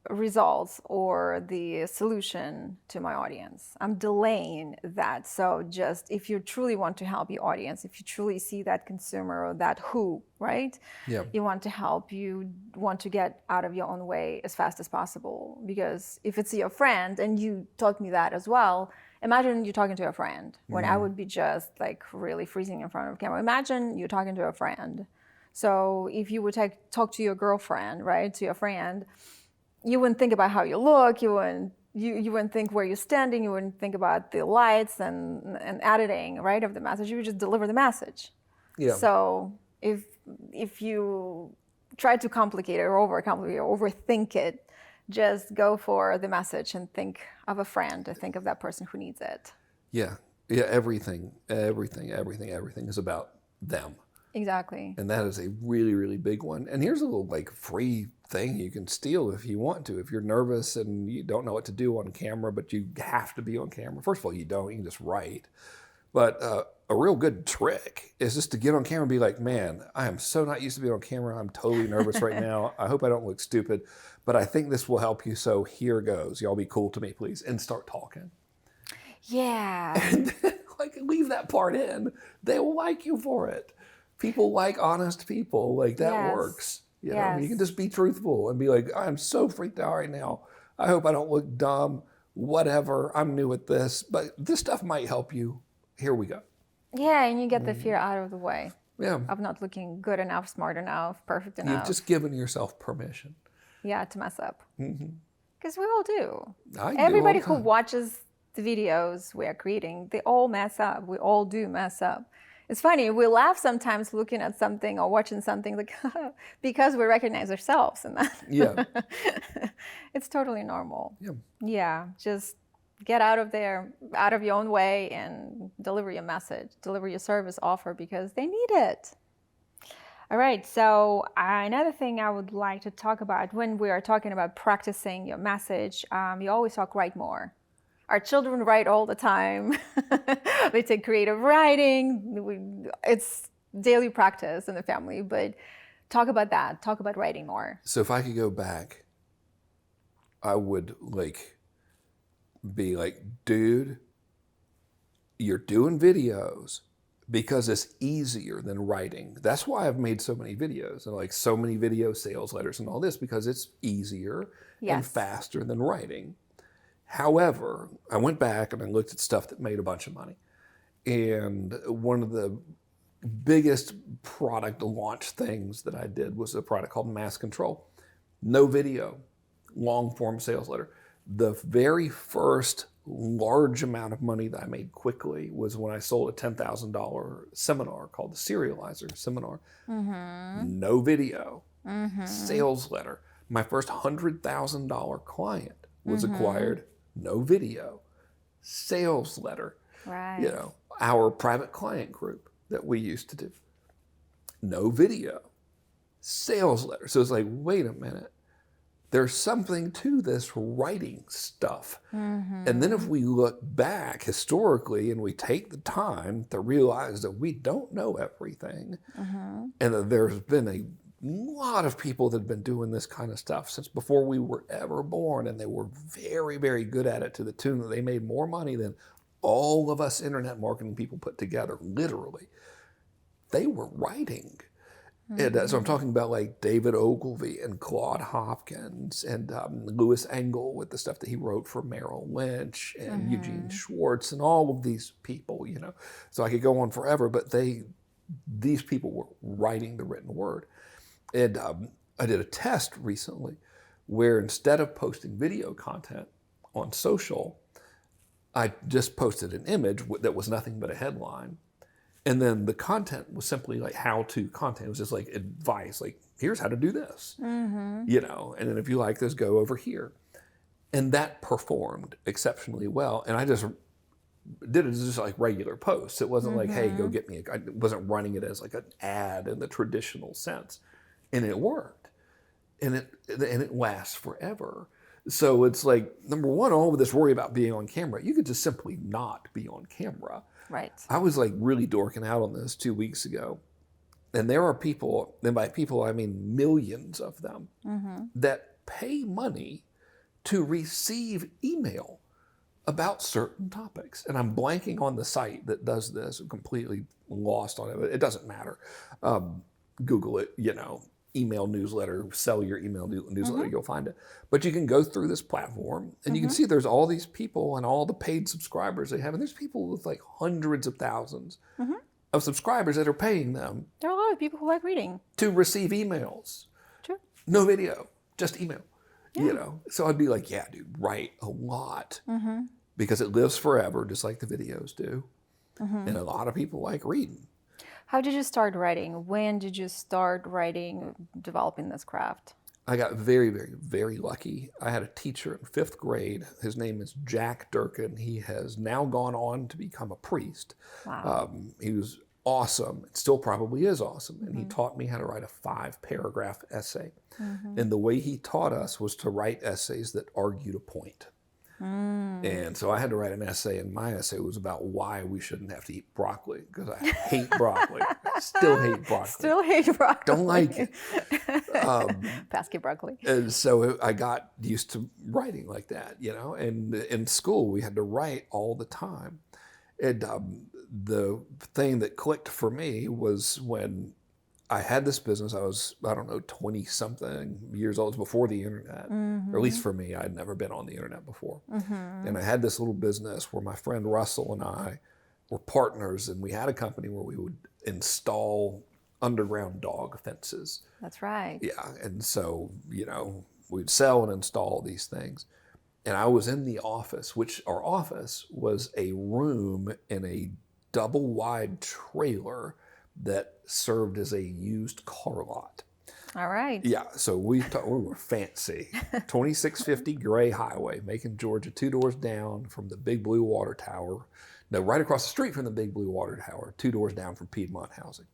results or the solution to my audience. I'm delaying that. So just if you truly want to help your audience, if you truly see that consumer or that who, right? Yeah. You want to help, you want to get out of your own way as fast as possible. Because if it's your friend, and you taught me that as well, imagine you're talking to a friend when I would be just like really freezing in front of camera. Imagine you're talking to a friend. So if you would talk to your girlfriend, right, to your friend, you wouldn't think about how you look, you wouldn't think where you're standing, you wouldn't think about the lights and editing, right, of the message. You would just deliver the message. Yeah. So if you try to complicate it or overcomplicate or overthink it, just go for the message and think of a friend, and think of that person who needs it. Yeah. Everything is about them. Exactly. And that is a really, really big one. And here's a little free thing you can steal if you want to. If you're nervous and you don't know what to do on camera, but you have to be on camera. First of all, you can just write. But a real good trick is just to get on camera and be like, man, I am so not used to being on camera. I'm totally nervous right now. I hope I don't look stupid, but I think this will help you. So here goes. Y'all be cool to me, please. And start talking. Yeah. And then, leave that part in. They will like you for it. People like honest people. That works. You know, you can just be truthful and be like, I'm so freaked out right now. I hope I don't look dumb. Whatever. I'm new at this, but this stuff might help you. Here we go. Yeah, and you get the fear out of the way. Yeah. Of not looking good enough, smart enough, perfect enough. You've just given yourself permission. Yeah, to mess up. Because we all do. Everybody who watches the videos we are creating, they all mess up. We all do mess up. It's funny, we laugh sometimes looking at something or watching something because we recognize ourselves in that. Yeah. It's totally normal. Yeah. Yeah, just get out of there, out of your own way, and deliver your message, deliver your service offer, because they need it. All right, so another thing I would like to talk about when we are talking about practicing your message, you always talk write more. Our children write all the time. They take creative writing. It's daily practice in the family, but talk about that. Talk about writing more. So if I could go back, I would be like, dude, you're doing videos because it's easier than writing. That's why I've made so many videos and so many video sales letters and all this, because it's easier and faster than writing. However, I went back and I looked at stuff that made a bunch of money. And one of the biggest product launch things that I did was a product called Mass Control. No video, long form sales letter. The very first large amount of money that I made quickly was when I sold a $10,000 seminar called the Serializer Seminar. No video, sales letter. My first $100,000 client was acquired. No video, sales letter. Right. You know, our private client group that we used to do. no video, sales letter. So it's like, wait a minute. There's something to this writing stuff. And then if we look back historically and we take the time to realize that we don't know everything, and that there's been a lot of people that have been doing this kind of stuff since before we were ever born, and they were very, very good at it to the tune that they made more money than all of us internet marketing people put together, literally. They were writing. And so I'm talking about like David Ogilvy and Claude Hopkins and Louis Engel with the stuff that he wrote for Merrill Lynch and Eugene Schwartz and all of these people, you know. So I could go on forever, but these people were writing the written word. And I did a test recently where instead of posting video content on social, I just posted an image that was nothing but a headline. And then the content was simply like how-to content. It was just like advice, like, here's how to do this, you know, and then if you like this, go over here. And that performed exceptionally well. And I just did it as just like regular posts. It wasn't like, hey, go get me I wasn't running it as like an ad in the traditional sense. And it worked. And it lasts forever. So it's like, number one, all of this worry about being on camera, you could just simply not be on camera. Right. I was like really dorking out on this 2 weeks ago. And there are people, and by people I mean millions of them, that pay money to receive email about certain topics. And I'm blanking on the site that does this. I'm completely lost on it. It doesn't matter. Google it, you know, email newsletter, sell your email newsletter, you'll find it. But you can go through this platform and you can see there's all these people and all the paid subscribers they have. And there's people with like hundreds of thousands of subscribers that are paying them. There are a lot of people who like reading. To receive emails. True. No video, just email. You know, so I'd be like, yeah, dude, write a lot because it lives forever, just like the videos do. And a lot of people like reading. How did you start writing? When did you start writing, developing this craft? I got very, very, very lucky. I had a teacher in 5th grade. His name is Jack Durkin. He has now gone on to become a priest. Wow. He was awesome. It still probably is awesome. And he taught me how to write a 5-paragraph essay. And the way he taught us was to write essays that argued a point. And so I had to write an essay, and my essay was about why we shouldn't have to eat broccoli, because I hate broccoli. I still hate broccoli. Still hate broccoli. Don't like it. Pesky broccoli. And so I got used to writing like that, you know. And in school, we had to write all the time. And the thing that clicked for me was when I had this business. I was, 20-something years old. It was before the internet. Or at least for me, I'd never been on the internet before. And I had this little business where my friend Russell and I were partners, and we had a company where we would install underground dog fences. That's right. Yeah, and so, you know, we'd sell and install these things. And I was in the office, which our office was a room in a double-wide trailer that served as a used car lot. All right. Yeah, so we were fancy. 2650 Gray Highway, Macon, Georgia, 2 doors down from the Big Blue Water Tower. No, right across the street from the Big Blue Water Tower, 2 doors down from Piedmont Housing.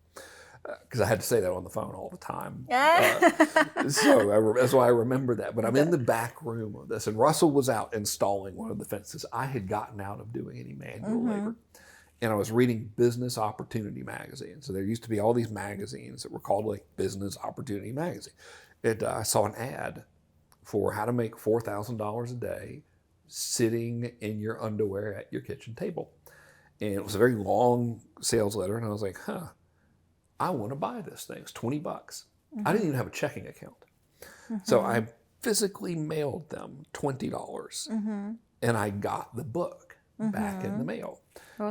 Because I had to say that on the phone all the time. So that's why I remember that. But I'm in the back room of this, and Russell was out installing one of the fences. I had gotten out of doing any manual labor. And I was reading Business Opportunity Magazine. So there used to be all these magazines that were called like Business Opportunity Magazine. I saw an ad for how to make $4,000 a day sitting in your underwear at your kitchen table. And it was a very long sales letter. And I was like, I want to buy this thing. It's $20. I didn't even have a checking account. So I physically mailed them $20. And I got the book back in the mail.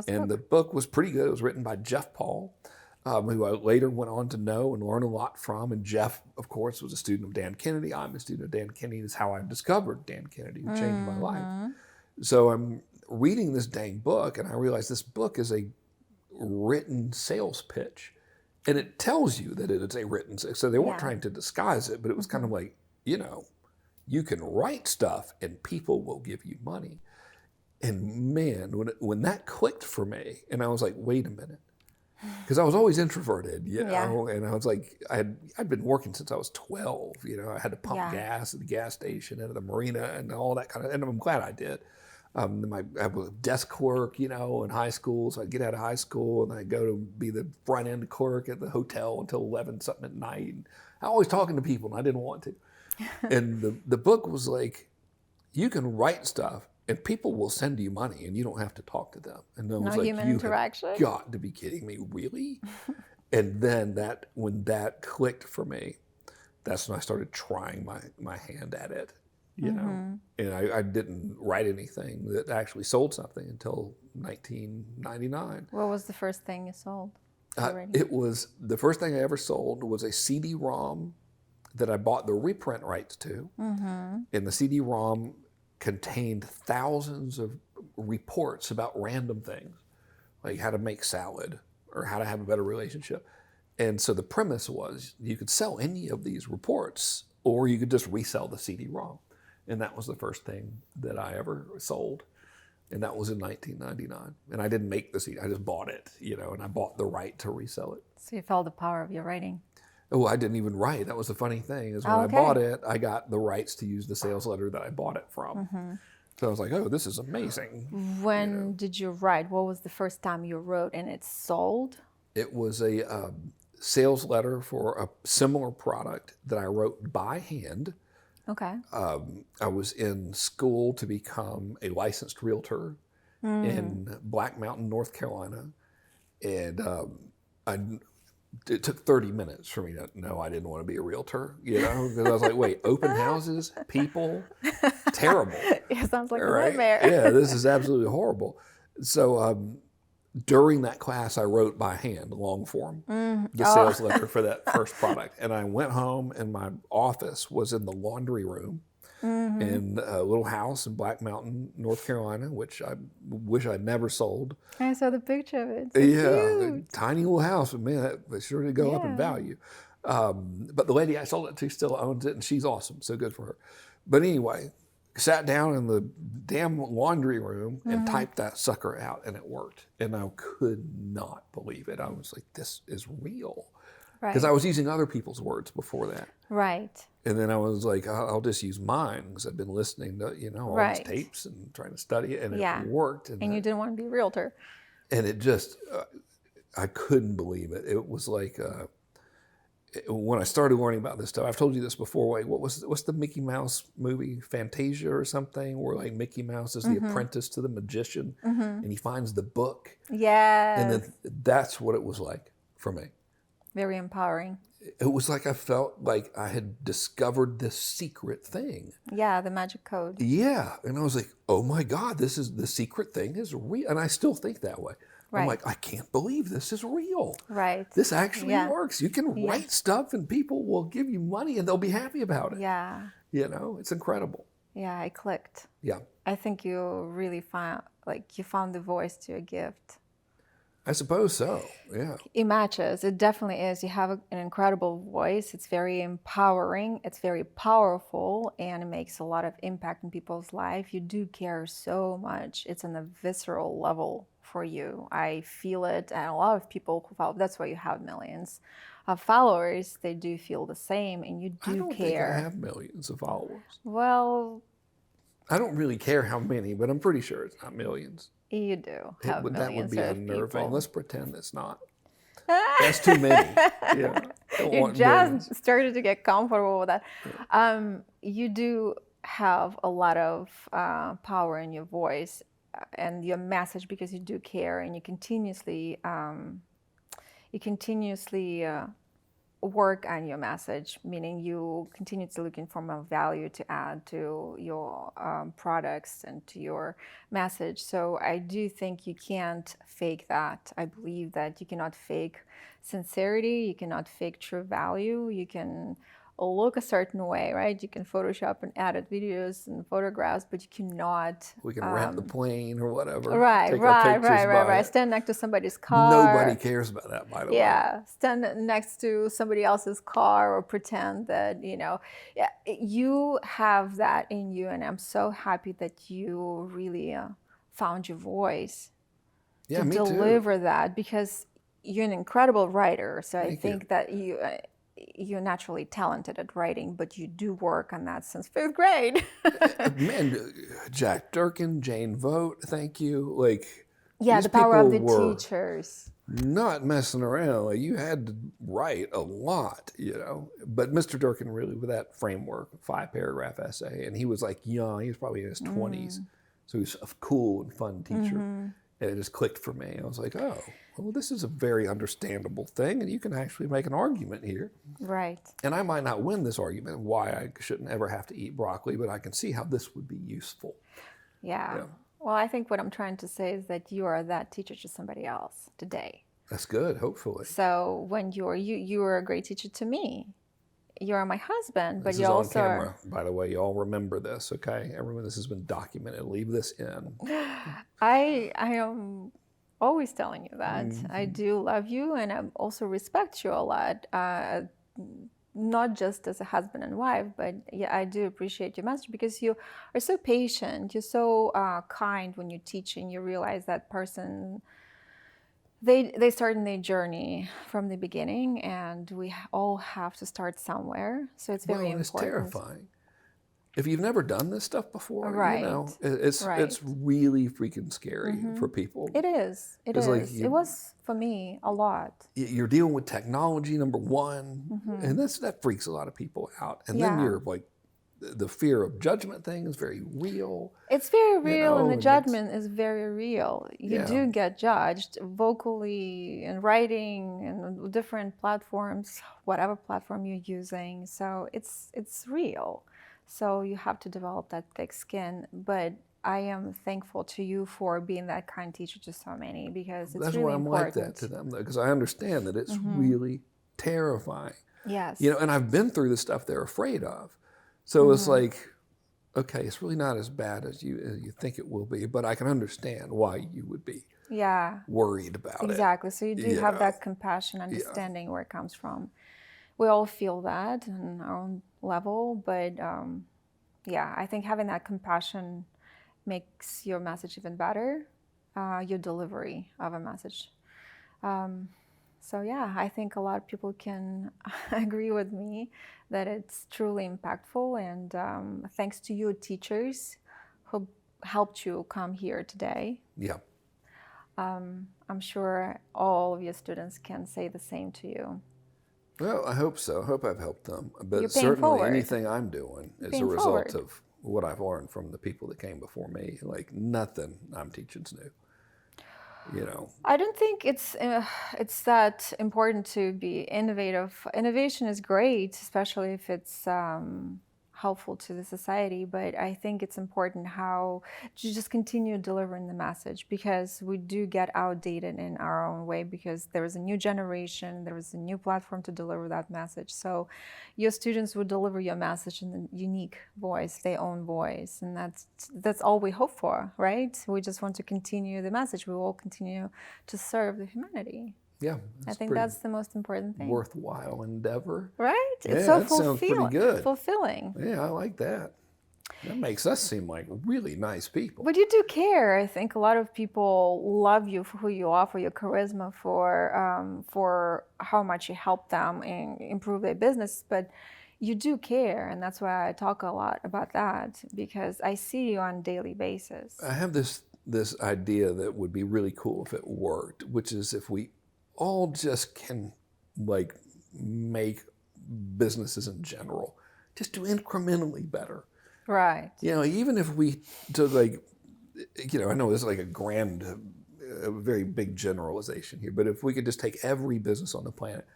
And the book was pretty good. It was written by Jeff Paul, who I later went on to know and learn a lot from. And Jeff, of course, was a student of Dan Kennedy. I'm a student of Dan Kennedy. That's how I discovered Dan Kennedy, who changed my life. So I'm reading this dang book, and I realize this book is a written sales pitch. And it tells you that it is a written, so they weren't trying to disguise it, but it was kind of like, you know, you can write stuff and people will give you money. And man, when that clicked for me, and I was like, wait a minute, because I was always introverted, you Yeah. know, and I was like, I'd been working since I was 12, you know, I had to pump Yeah. gas at the gas station and at the marina and all that kind of, and I'm glad I did. I was desk clerk, you know, in high school, so I'd get out of high school and I'd go to be the front end clerk at the hotel until 11 something at night. And I was always talking to people and I didn't want to. And the book was like, you can write stuff and people will send you money and you don't have to talk to them. And I was No like, human you interaction. have got to be kidding me, really? And then when that clicked for me, that's when I started trying my hand at it, you know. And I didn't write anything that actually sold something until 1999. What was the first thing you sold? It was the first thing I ever sold was a CD-ROM that I bought the reprint rights to. And the CD-ROM contained thousands of reports about random things, like how to make salad or how to have a better relationship. And so the premise was you could sell any of these reports or you could just resell the CD-ROM. And that was the first thing that I ever sold. And that was in 1999. And I didn't make the CD, I just bought it, you know, and I bought the right to resell it. So you felt the power of your writing. Oh, I didn't even write. That was the funny thing is when I bought it, I got the rights to use the sales letter that I bought it from. So I was like, oh, this is amazing. When did you write? What was the first time you wrote and it sold? It was a sales letter for a similar product that I wrote by hand. Okay. I was in school to become a licensed realtor in Black Mountain, North Carolina. And it took 30 minutes for me to know I didn't want to be a realtor, you know, because I was like, wait, open houses, people, terrible. It sounds like a Right? nightmare. Yeah, this is absolutely horrible. So during that class, I wrote by hand, long form, the sales letter for that first product. And I went home and my office was in the laundry room in a little house in Black Mountain, North Carolina, which I wish I'd never sold. I saw the picture of it. It's so cute. Tiny little house, but man, that sure did go up in value. But the lady I sold it to still owns it, and she's awesome, so good for her. But anyway, sat down in the damn laundry room and typed that sucker out, and it worked. And I could not believe it. I was like, this is real. Because I was using other people's words before that. Right. And then I was like, I'll just use mine because I've been listening to, you know, all these tapes and trying to study it, and it worked. And you didn't want to be a realtor. And it just, I couldn't believe it. It was like, when I started learning about this stuff, I've told you this before, like, what's the Mickey Mouse movie, Fantasia or something, where like Mickey Mouse is the apprentice to the magician and he finds the book. Yes. And then that's what it was like for me. Very empowering. It was like I felt like I had discovered this secret thing. Yeah, the magic code. Yeah. And I was like, oh my God, this is the secret thing is real. And I still think that way. I'm like, I can't believe this is real. Right. This actually works. You can write stuff and people will give you money and they'll be happy about it. Yeah. You know, it's incredible. Yeah, I clicked. Yeah. I think you really found the voice to your gift. I suppose so. Yeah. It matches. It definitely is. You have an incredible voice. It's very empowering. It's very powerful, and it makes a lot of impact in people's life. You do care so much. It's on a visceral level for you. I feel it, and a lot of people who follow. That's why you have millions of followers. They do feel the same, and you do I don't care. think I have millions of followers. Well, I don't really care how many, but I'm pretty sure it's not millions. you do have That would millions be of unnerving. people. Let's pretend it's not. That's too many. Yeah. Don't You want just millions. started to get comfortable with that. You do have a lot of power in your voice and your message because you do care, and you continuously work on your message, meaning you continue to looking for more value to add to your products and to your message. So I do think you can't fake that. I believe that you cannot fake sincerity, you cannot fake true value. You can look a certain way, right? You can Photoshop and edit videos and photographs, but you cannot. We can rent the plane or whatever. Right. Stand next to somebody's car. Nobody cares about that, by the way. Yeah, stand next to somebody else's car or pretend that, you have that in you. And I'm so happy that you really found your voice to me deliver too. that, because you're an incredible writer. So I Thank you. think that you're naturally talented at writing, but you do work on that since fifth grade. Man, Jack Durkin, Jane Vogt, thank you. Like, Yeah, these the power of people the were teachers. not messing around. Like, you had to write a lot, But Mr. Durkin really, with that framework, 5-paragraph essay, and he was like young. He was probably in his 20s, so he was a cool and fun teacher. And it just clicked for me. I was like, oh, well, this is a very understandable thing, and you can actually make an argument here. Right. And I might not win this argument why I shouldn't ever have to eat broccoli, but I can see how this would be useful. Yeah. Well, I think what I'm trying to say is that you are that teacher to somebody else today. That's good, hopefully. So when you are a great teacher to me. You're my husband, but This you is on also camera, by the way. You all remember this, okay? Everyone, this has been documented. Leave this in. I am always telling you that. I do love you, and I also respect you a lot. Not just as a husband and wife, but yeah, I do appreciate your message because you are so patient. You're so kind when you teach, and you realize that person. They start in their journey from the beginning, and we all have to start somewhere. So it's very Well, it's important. terrifying. If you've never done this stuff before, Right. it's really freaking scary for people. It is. It It's is. like It was for me a lot. You're dealing with technology, number one, and that freaks a lot of people out. And then Yeah. you're like, the fear of judgment thing is very real. It's very real, and the and judgment is very real. You Yeah. do get judged vocally in writing and different platforms, whatever platform you're using. So it's real. So you have to develop that thick skin. But I am thankful to you for being that kind teacher to so many, because it's That's really why I'm important. like that to them, though, because I understand that it's really terrifying. Yes. And I've been through the stuff they're afraid of. So it's like, okay, it's really not as bad as you think it will be, but I can understand why you would be worried about it. Exactly. So you do have that compassion, understanding where it comes from. We all feel that on our own level, but I think having that compassion makes your message even better, your delivery of a message. I think a lot of people can agree with me that it's truly impactful, and thanks to you teachers who helped you come here today. Yeah. I'm sure all of your students can say the same to you. Well, I hope so. I hope I've helped them. But You're paying certainly forward. anything I'm doing is a paying result forward. of what I've learned from the people that came before me. Like, nothing I'm teaching's new. I don't think it's that important to be innovative. Innovation is great, especially if it's helpful to the society, but I think it's important how to just continue delivering the message, because we do get outdated in our own way, because there is a new generation, there is a new platform to deliver that message. So your students would deliver your message in a unique voice, their own voice, and that's all we hope for, right? We just want to continue the message. We will continue to serve the humanity. Yeah. I think that's the most important thing. Worthwhile endeavor. Right? Yeah, It's so that sounds pretty good. fulfilling. Yeah, I like that. That makes us seem like really nice people. But you do care. I think a lot of people love you for who you are, for your charisma, for how much you help them and improve their business. But you do care, and that's why I talk a lot about that, because I see you on a daily basis. I have this idea that would be really cool if it worked, which is if we all just can like make businesses in general just do incrementally better. Right. Even if we took I know this is like a very big generalization here, but if we could just take every business on the planet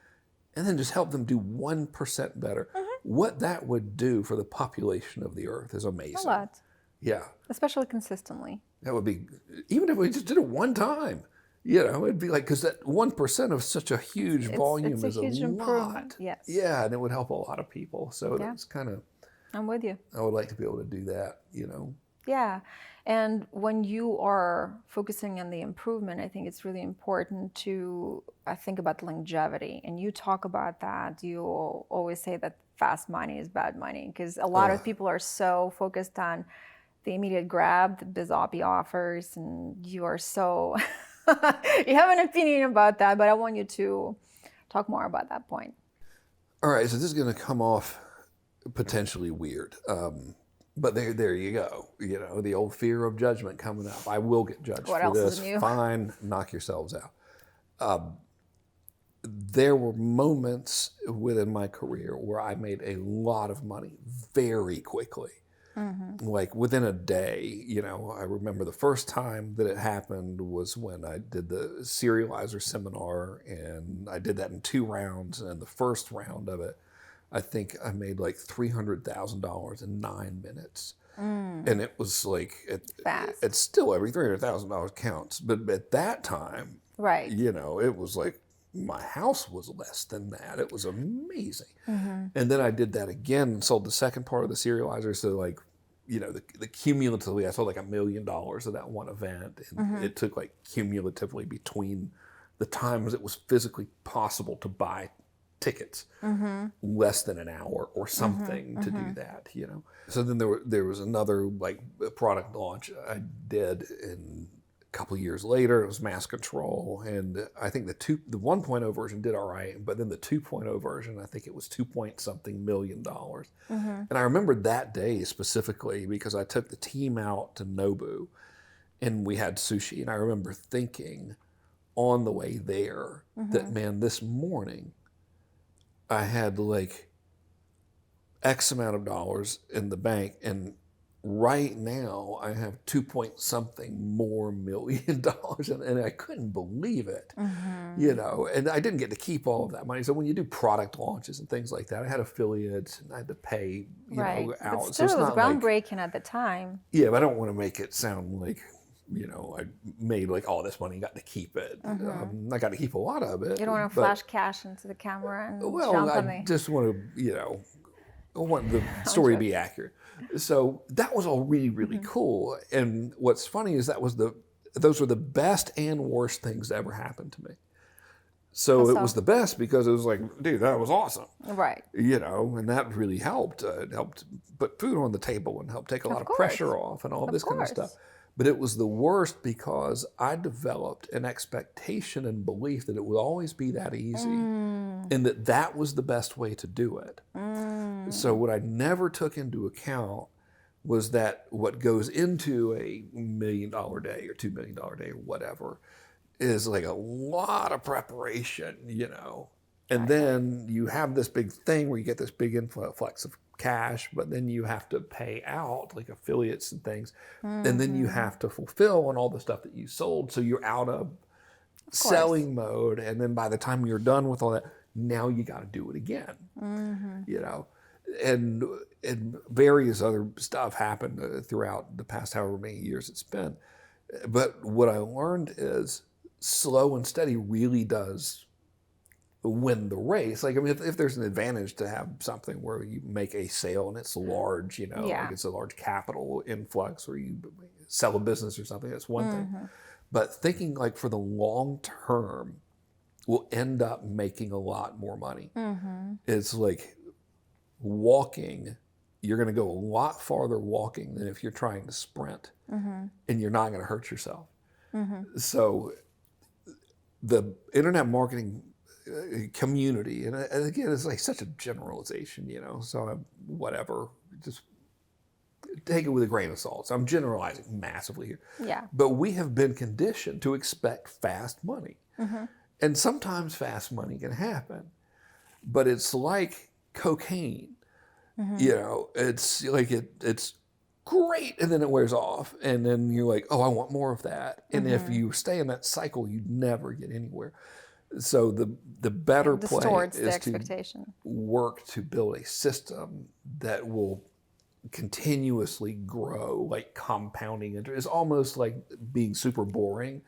and then just help them do 1% better, what that would do for the population of the earth is amazing. A lot. Yeah. Especially consistently. That would be, even if we just did it one time. It'd be like, because that 1% of such a huge volume it's is a huge lot. improvement. Yes. Yeah, and it would help a lot of people. So that's kind of, I'm with you. I would like to be able to do that, Yeah. And when you are focusing on the improvement, I think it's really important to think about longevity. And you talk about that. You always say that fast money is bad money, because a lot of people are so focused on the immediate grab, the biz offers, and you are so You have an opinion about that, but I want you to talk more about that point. All right, so this is going to come off potentially weird, but there you go. You know, the old fear of judgment coming up. I will get judged What for else this. is new? Fine, knock yourselves out. There were moments within my career where I made a lot of money very quickly. Like within a day. You know, I remember the first time that it happened was when I did the serializer seminar, and I did that in 2 rounds. And the first round of it, I think I made like $300,000 in 9 minutes. And it was like, Fast. it's still every $300,000 counts. But at that time, Right. you know, it was like my house was less than that. It was amazing. And then I did that again and sold the second part of the serializer. So like, you know, the cumulatively, I sold like $1 million of that one event. And it took like cumulatively between the times it was physically possible to buy tickets, less than an hour or something to do that, you know. So then there was another like product launch I did in a couple of years later. It was Mass Control, and I think the 1.0 version did all right, but then the 2.0 version, I think it was 2 point something million dollars. And I remember that day specifically because I took the team out to Nobu and we had sushi, and I remember thinking on the way there that, man, this morning I had like X amount of dollars in the bank, and right now I have 2 point something more million dollars, and I couldn't believe it, you know, and I didn't get to keep all of that money. So when you do product launches and things like that, I had affiliates and I had to pay, you know, out. But So still, it's it was not like, groundbreaking at the time. yeah, but I don't want to make it sound like, you know, I made like all this money and got to keep it. I got to keep a lot of it. You don't want to but- flash cash into the camera and well, jump on I the... just want to, you know, I want the story to be accurate. So that was all really, really cool. And what's funny is those were the best and worst things that ever happened to me. So it was the best because it was like, dude, that was awesome. Right. You know, and that really helped. It helped put food on the table and helped take a lot of pressure off and all this kind of stuff. But it was the worst because I developed an expectation and belief that it would always be that easy and that was the best way to do it. So what I never took into account was that what goes into a $1 million day or $2 million day or whatever is like a lot of preparation, you know. And then you have this big thing where you get this big influx of cash, but then you have to pay out like affiliates and things. And then you have to fulfill on all the stuff that you sold. So you're out of selling mode. And then by the time you're done with all that, now you got to do it again, you know. And various other stuff happened throughout the past however many years it's been. But what I learned is slow and steady really does win the race. Like, I mean, if there's an advantage to have something where you make a sale and it's large, you know, like it's a large capital influx, or you sell a business or something, that's one thing. But thinking like for the long term will end up making a lot more money. It's like walking, you're going to go a lot farther walking than if you're trying to sprint, and you're not going to hurt yourself. So the internet marketing community, and again, it's like such a generalization, you know, so whatever, just take it with a grain of salt. So I'm generalizing massively here. Yeah. But we have been conditioned to expect fast money. And sometimes fast money can happen, but it's like cocaine. You know, it's like it's great, and then it wears off, and then you're like, oh, I want more of that. And if you stay in that cycle, you never get anywhere. So the better play is to work to build a system that will continuously grow, like compounding. It's almost like being super boring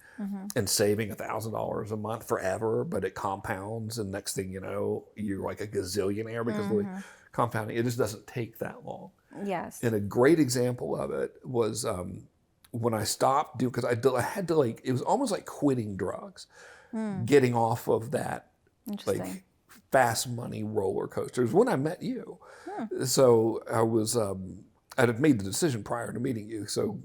and saving $1,000 a month forever, but it compounds, and next thing you know, you're like a gazillionaire because of the compounding. It just doesn't take that long. Yes. And a great example of it was when I stopped doing, because I had to, like, it was almost like quitting drugs, getting off of that like fast money roller coasters when I met you. So I was, I'd have made the decision prior to meeting you. So,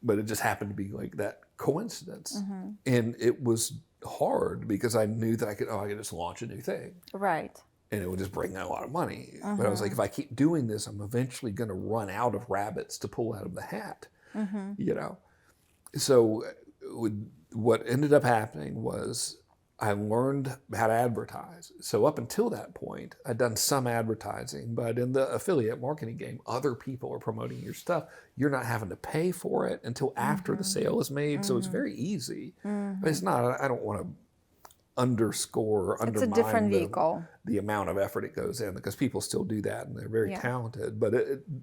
but it just happened to be like that coincidence. And it was hard because I knew that I could just launch a new thing. Right. And it would just bring in a lot of money. But I was like, if I keep doing this, I'm eventually going to run out of rabbits to pull out of the hat, you know? So what ended up happening was I learned how to advertise. So up until that point, I'd done some advertising, but in the affiliate marketing game, other people are promoting your stuff. You're not having to pay for it until after the sale is made. So it's very easy. But it's not, I don't want to underscore or undermine It's a different vehicle. the amount of effort it goes in, because people still do that and they're very talented, but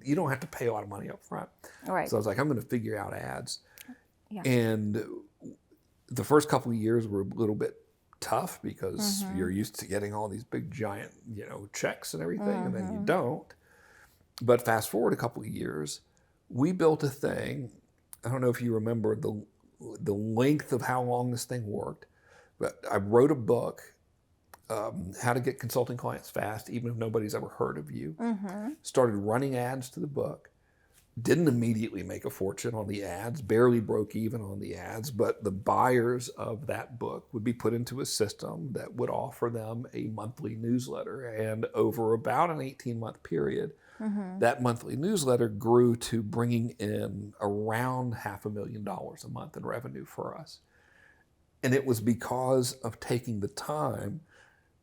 you don't have to pay a lot of money up front. Right. So I was like, I'm going to figure out ads. Yeah. And the first couple of years were a little bit tough because you're used to getting all these big giant, checks and everything, and then you don't. But fast forward a couple of years, we built a thing. I don't know if you remember the length of how long this thing worked, but I wrote a book, How to Get Consulting Clients Fast, even if nobody's ever heard of you. Started running ads to the book. Didn't immediately make a fortune on the ads, barely broke even on the ads, but the buyers of that book would be put into a system that would offer them a monthly newsletter. And over about an 18-month period, that monthly newsletter grew to bringing in around $500,000 a month in revenue for us. And it was because of taking the time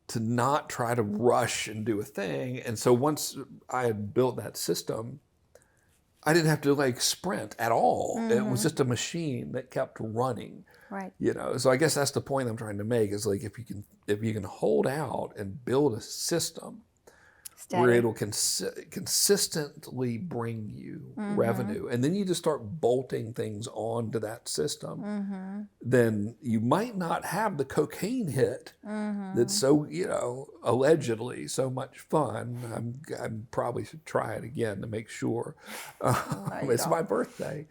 to not try to rush and do a thing. And so once I had built that system, I didn't have to sprint at all. It was just a machine that kept running. Right. So I guess that's the point I'm trying to make is if you can hold out and build a system where it'll consistently bring you revenue, and then you just start bolting things onto that system, then you might not have the cocaine hit that's so, allegedly so much fun. I probably should try it again to make sure. It's my birthday.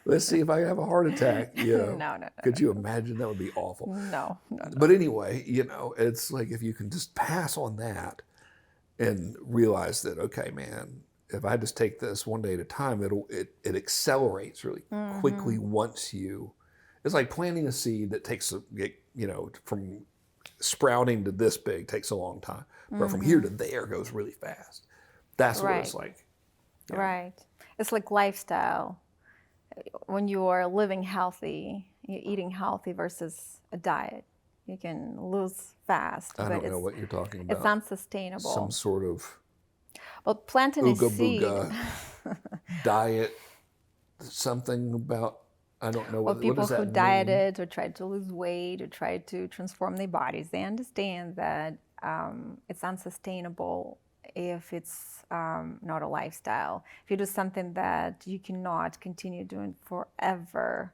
Let's see if I have a heart attack. No. Could you imagine? That would be awful. No. But anyway, it's like if you can just pass on that and realize that, okay, man, if I just take this one day at a time, it accelerates really quickly once it's like planting a seed that takes, from sprouting to this big takes a long time. But from here to there goes really fast. That's what it's like. Right. It's like lifestyle. When you are living healthy, you're eating healthy versus a diet. You can lose fast. I don't know what you're talking about. It's unsustainable. Some sort of Well, planting a ooga seed. booga diet, something about, I don't know what does people that who mean? dieted or tried to lose weight or tried to transform their bodies, they understand that it's unsustainable if it's not a lifestyle. If you do something that you cannot continue doing forever,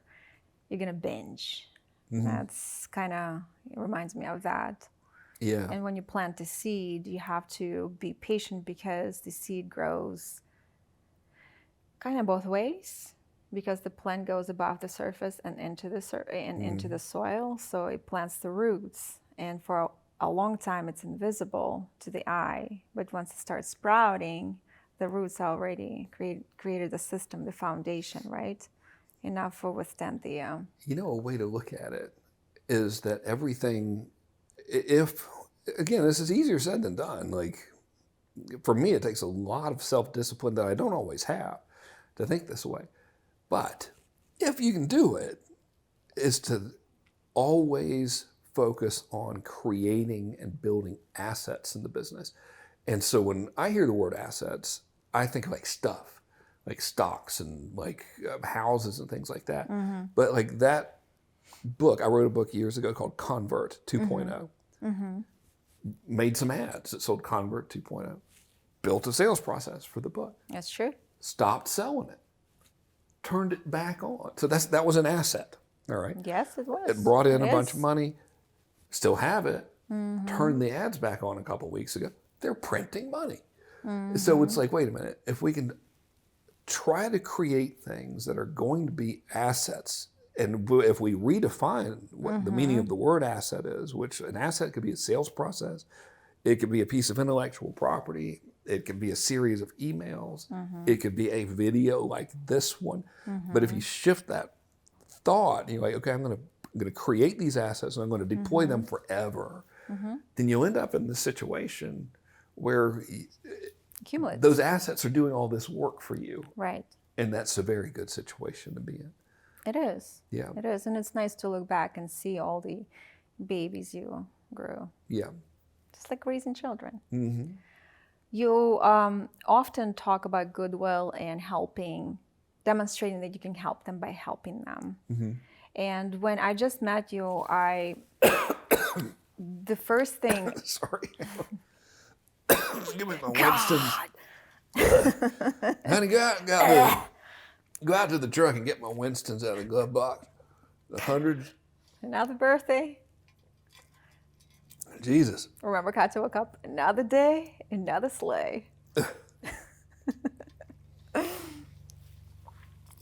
you're going to binge. That's it reminds me of that. Yeah. And when you plant a seed, you have to be patient because the seed grows kind of both ways, because the plant goes above the surface and into the soil, so it plants the roots. And for a long time, it's invisible to the eye. But once it starts sprouting, the roots already created the system, the foundation, right? Enough for withstand the... A way to look at it is that everything, again, this is easier said than done. For me, it takes a lot of self-discipline that I don't always have to think this way. But if you can do it, is to always focus on creating and building assets in the business. And so when I hear the word assets, I think of stuff. Like stocks and houses and things like that. But that book, I wrote a book years ago called Convert 2.0. Made some ads. It sold Convert 2.0. Built a sales process for the book. That's true. Stopped selling it. Turned it back on. So that was an asset. All right. Yes, it was. It brought in a bunch of money. Still have it. Turned the ads back on a couple of weeks ago. They're printing money. So it's like, wait a minute. If we can try to create things that are going to be assets, and if we redefine what the meaning of the word asset is, which an asset could be a sales process, it could be a piece of intellectual property, it could be a series of emails, it could be a video like this one. But if you shift that thought, and you're like, okay, I'm going to create these assets and I'm going to deploy them forever, then you'll end up in this situation where Accumulates. those assets are doing all this work for you. Right. And that's a very good situation to be in. It is. Yeah. It is. And it's nice to look back and see all the babies you grew. Yeah. Just like raising children. Mm-hmm. You often talk about goodwill and helping, demonstrating that you can help them by helping them. Mm-hmm. And when I just met you, the first thing... Sorry. Give me my Winston's. Honey, go out to the truck and get my Winston's out of the glove box. The 100s. Another birthday. Jesus. Remember, Katya woke up, another day, another sleigh.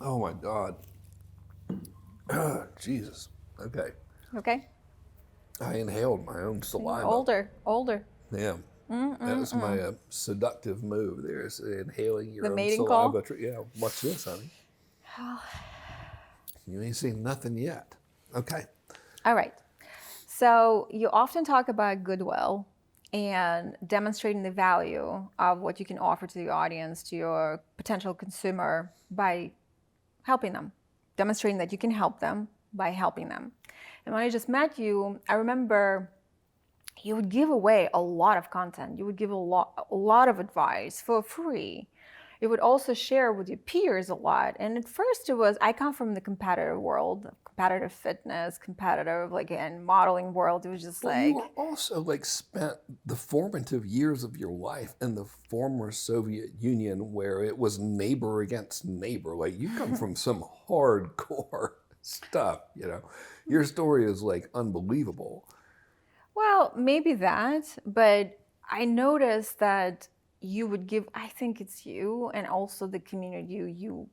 Oh my God. Jesus. Okay. Okay. I inhaled my own saliva. Older. Yeah. That was my seductive move there, is inhaling your The own mating saliva. call? Yeah, watch this, honey. You ain't seen nothing yet. Okay. All right. So you often talk about goodwill and demonstrating the value of what you can offer to the audience, to your potential consumer, by helping them, demonstrating that you can help them by helping them. And when I just met you, I remember you would give away a lot of content. You would give a lot of advice for free. You would also share with your peers a lot. And at first it was, I come from the competitive world, competitive fitness, competitive, and modeling world. It was just You were also spent the formative years of your life in the former Soviet Union, where it was neighbor against neighbor. You come from some hardcore stuff, Your story is unbelievable. Well, maybe that, but I noticed that you would give, I think it's you and also the community you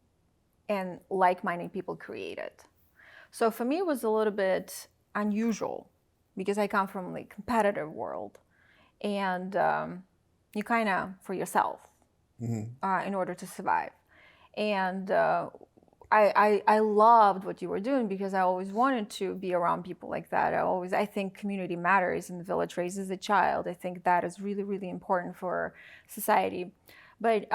and like-minded people created. So for me, it was a little bit unusual because I come from competitive world, and you kind of for yourself in order to survive. And I loved what you were doing because I always wanted to be around people like that. I think community matters, and the village raises a child. I think that is really, really important for society. But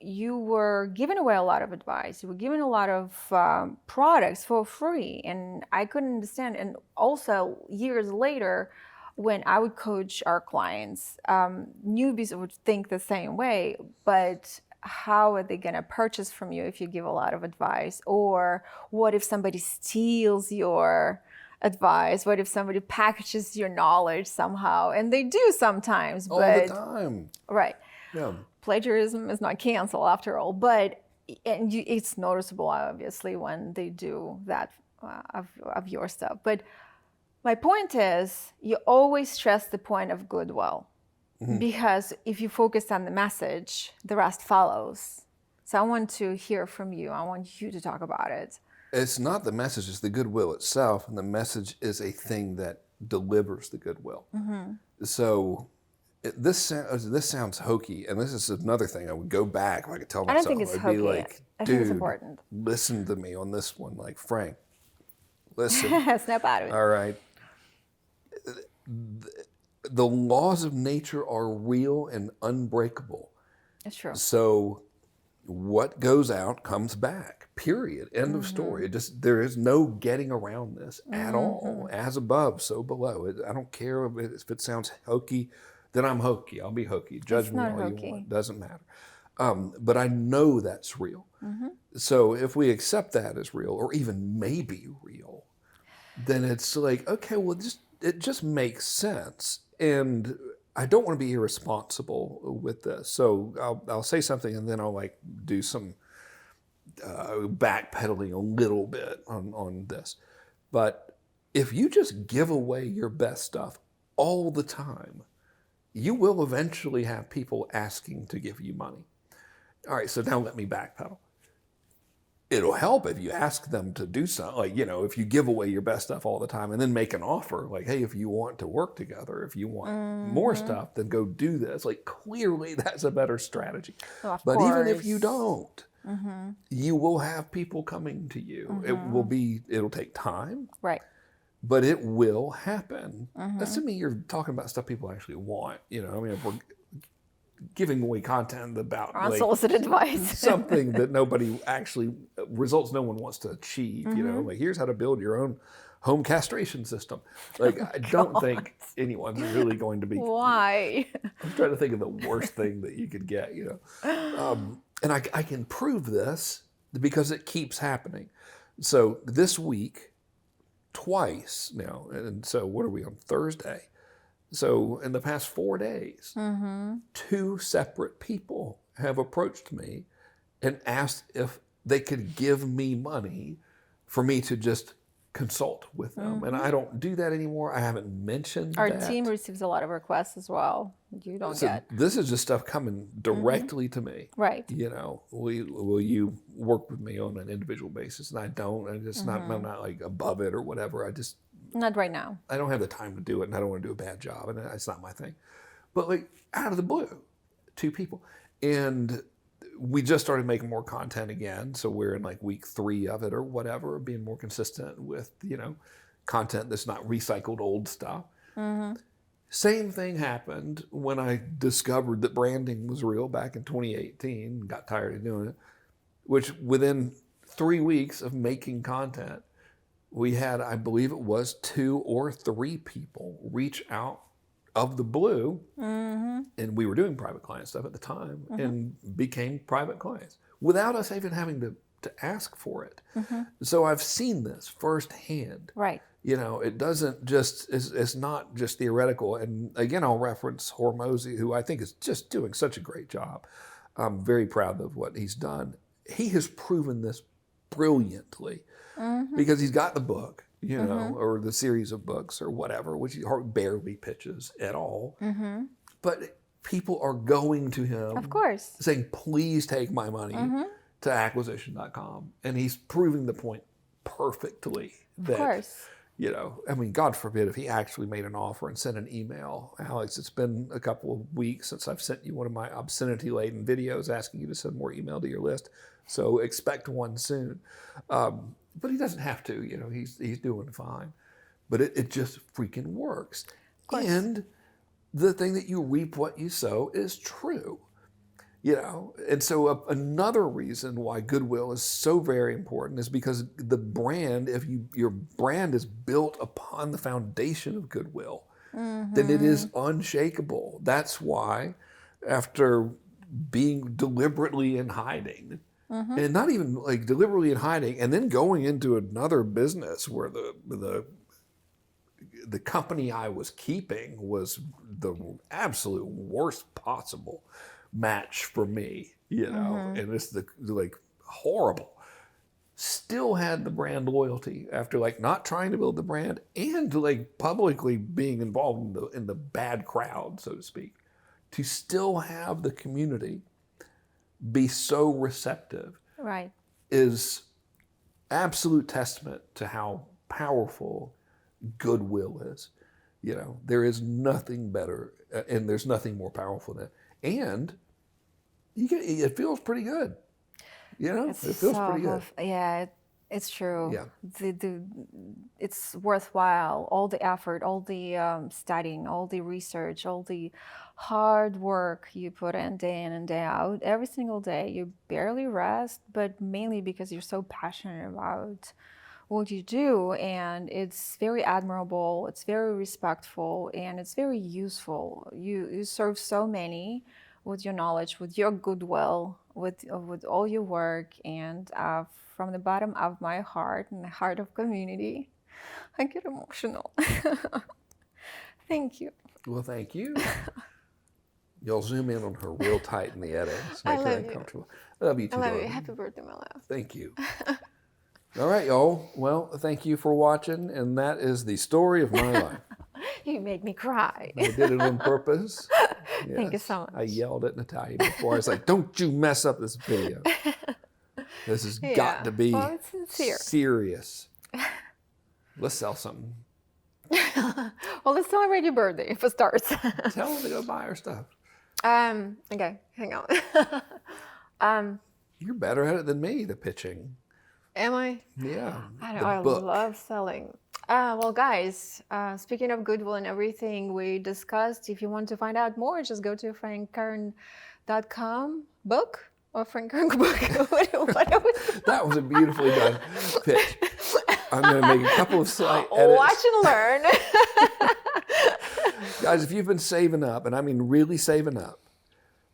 you were giving away a lot of advice. You were giving a lot of products for free, and I couldn't understand. And also, years later, when I would coach our clients, newbies would think the same way, but how are they going to purchase from you if you give a lot of advice? Or what if somebody steals your advice? What if somebody packages your knowledge somehow? And they do sometimes. All the time. Right. Yeah. Plagiarism is not canceled after all, but it's noticeable, obviously, when they do that of your stuff. But my point is, you always stress the point of goodwill. Mm-hmm. Because if you focus on the message, the rest follows. So I want to hear from you. I want you to talk about it. It's not the message, it's the goodwill itself. And the message is a thing that delivers the goodwill. Mm-hmm. So this sounds hokey. And this is another thing I would go back. If I could tell myself, I don't think it's hokey. Be like, I dude, think it's important. Listen to me on this one. Frank, listen. Snap out of it. All right. The laws of nature are real and unbreakable. It's true. So what goes out comes back, period. End of story. There is no getting around this at all. As above, so below. I don't care if it sounds hokey, then I'm hokey. I'll be hokey. Judge me all you want. Doesn't matter. But I know that's real. So if we accept that as real, or even maybe real, then it's okay, well, it just makes sense. And I don't want to be irresponsible with this. So I'll say something and then I'll do some backpedaling a little bit on this. But if you just give away your best stuff all the time, you will eventually have people asking to give you money. All right, so now let me backpedal. It'll help if you ask them to do something, if you give away your best stuff all the time and then make an offer, hey, if you want to work together, if you want more stuff, then go do this. Clearly that's a better strategy. Well, of but course. even if you don't, You will have people coming to you. It'll take time, Right. but it will happen. Assuming you're talking about stuff people actually want. I mean, if we're giving away content about Unsolicited advice. something that nobody actually, results no one wants to achieve, like here's how to build your own home castration system. Like, I don't think anyone's really going to be. Why? I'm trying to think of the worst thing that you could get, and I can prove this because it keeps happening. So this week, twice now, and so what are we on Thursday? So in the past 4 days, 2 separate people have approached me and asked if they could give me money for me to just consult with them. And I don't do that anymore. I haven't mentioned Our that. team receives a lot of requests as well. You don't So get. this is just stuff coming directly to me. Right. Will you work with me on an individual basis? And I don't. I'm not like above it or whatever. Not right now. I don't have the time to do it, and I don't want to do a bad job, and it's not my thing. But like out of the blue, 2 people, and we just started making more content again. So we're in like week 3 of it or whatever, being more consistent with content that's not recycled old stuff. Same thing happened when I discovered that branding was real back in 2018. Got tired of doing it, which within 3 weeks of making content, we had, I believe it was 2 or 3 people reach out of the blue, and we were doing private client stuff at the time, and became private clients without us even having to ask for it. So I've seen this firsthand. Right. It doesn't just, it's not just theoretical. And again, I'll reference Hormozy, who I think is just doing such a great job. I'm very proud of what he's done. He has proven this brilliantly because he's got the book, or the series of books or whatever, which he barely pitches at all. But people are going to him, Of course, saying, please take my money to acquisition.com. And he's proving the point perfectly. Of course. I mean, God forbid if he actually made an offer and sent an email. Alex, it's been a couple of weeks since I've sent you one of my obscenity-laden videos asking you to send more email to your list. So expect one soon. But he doesn't have to, he's doing fine. But it just freaking works. And the thing that you reap what you sow is true. And so another reason why goodwill is so very important is because the brand, if your brand is built upon the foundation of goodwill, then it is unshakable. That's why after being deliberately in hiding, and not even like deliberately in hiding, and then going into another business where the company I was keeping was the absolute worst possible match for me, and it's like horrible. Still had the brand loyalty after like not trying to build the brand and like publicly being involved in the bad crowd, so to speak, to still have the community be so receptive, right, is absolute testament to how powerful goodwill is. There is nothing better, and there's nothing more powerful than it. And it feels pretty good. It feels pretty good. Yeah, it's true. Yeah. It's worthwhile. All the effort, all the studying, all the research, all the hard work you put in and day out, every single day. You barely rest, but mainly because you're so passionate about what you do, and it's very admirable, it's very respectful, and it's very useful. You serve so many with your knowledge, with your goodwill, with all your work, and from the bottom of my heart and the heart of community, I get emotional. Thank you. Well, thank you. You'll zoom in on her real tight in the edit. Make her uncomfortable. I love you too. I love you. Happy birthday, my love. Thank you. All right, y'all. Well, thank you for watching, and that is the story of my life. You made me cry. I did it on purpose. Yes. Thank you so much. I yelled at Natalia before. I was like, don't you mess up this video. This has got to be serious. Let's sell something. Well, let's celebrate your birthday for starts. Tell them to go buy our stuff. Okay, hang on. You're better at it than me, the pitching. Am I? Yeah. I The know, I book. love selling. Well, guys, speaking of goodwill and everything we discussed, if you want to find out more, just go to frankkern.com book or Frank Kern book. That was a beautifully done pitch. I'm going to make a couple of slight edits. Watch and learn. Guys, if you've been saving up, and I mean really saving up,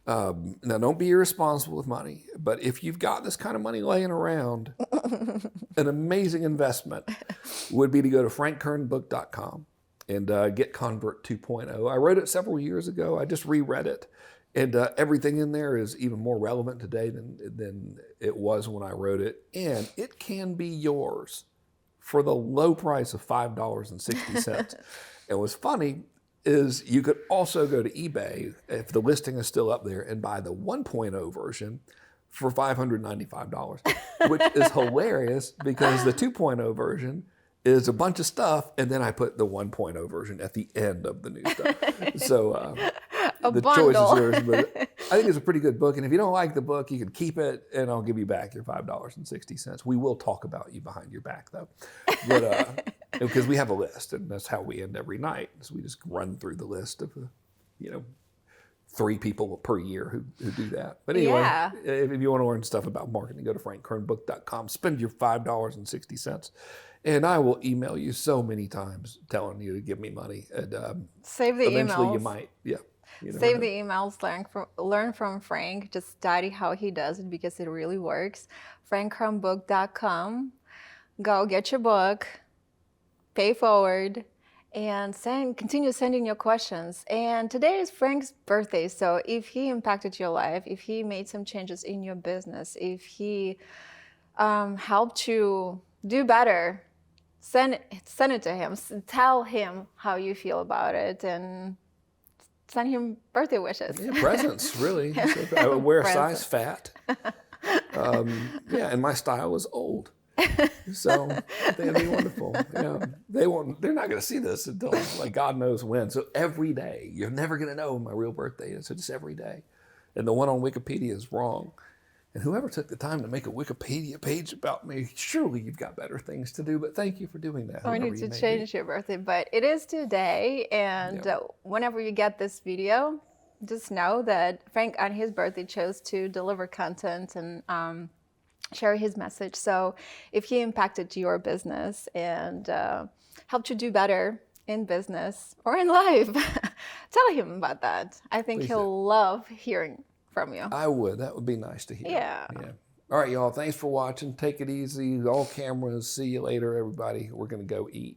now don't be irresponsible with money, but if you've got this kind of money laying around, an amazing investment would be to go to frankkernbook.com and get Convert 2.0. I wrote it several years ago. I just reread it. And everything in there is even more relevant today than it was when I wrote it. And it can be yours for the low price of $5.60. And what's funny is you could also go to eBay, if the listing is still up there, and buy the 1.0 version for $595, which is hilarious because the 2.0 version is a bunch of stuff, and then I put the 1.0 version at the end of the new stuff. So the choice is yours, but I think it's a pretty good book. And if you don't like the book, you can keep it, and I'll give you back your $5.60. We will talk about you behind your back, though. But because we have a list, and that's how we end every night. So we just run through the list of, 3 people per year who do that. But anyway, if you want to learn stuff about marketing, go to frankkernbook.com. Spend your $5.60, and I will email you so many times telling you to give me money. And save the eventually emails. you might, Save the emails, learn from Frank, just study how he does it because it really works. frankkernbook.com. Go get your book, pay forward, and continue sending your questions. And today is Frank's birthday, so if he impacted your life, if he made some changes in your business, if he helped you do better, send it to him. Tell him how you feel about it, and send him birthday wishes. Yeah, presents, really. I would wear a size fat. And my style is old. So that'd be wonderful. They're not going to see this until like God knows when. So every day, you're never going to know when my real birthday is. So just every day. And the one on Wikipedia is wrong. And whoever took the time to make a Wikipedia page about me, surely you've got better things to do. But thank you for doing that. I need to change your birthday, but it is today. And whenever you get this video, just know that Frank on his birthday chose to deliver content and share his message. So if he impacted your business and helped you do better in business or in life, tell him about that. I think he'll love hearing from you. I would. That would be nice to hear. Yeah. All right, y'all. Thanks for watching. Take it easy. All cameras. See you later, everybody. We're going to go eat.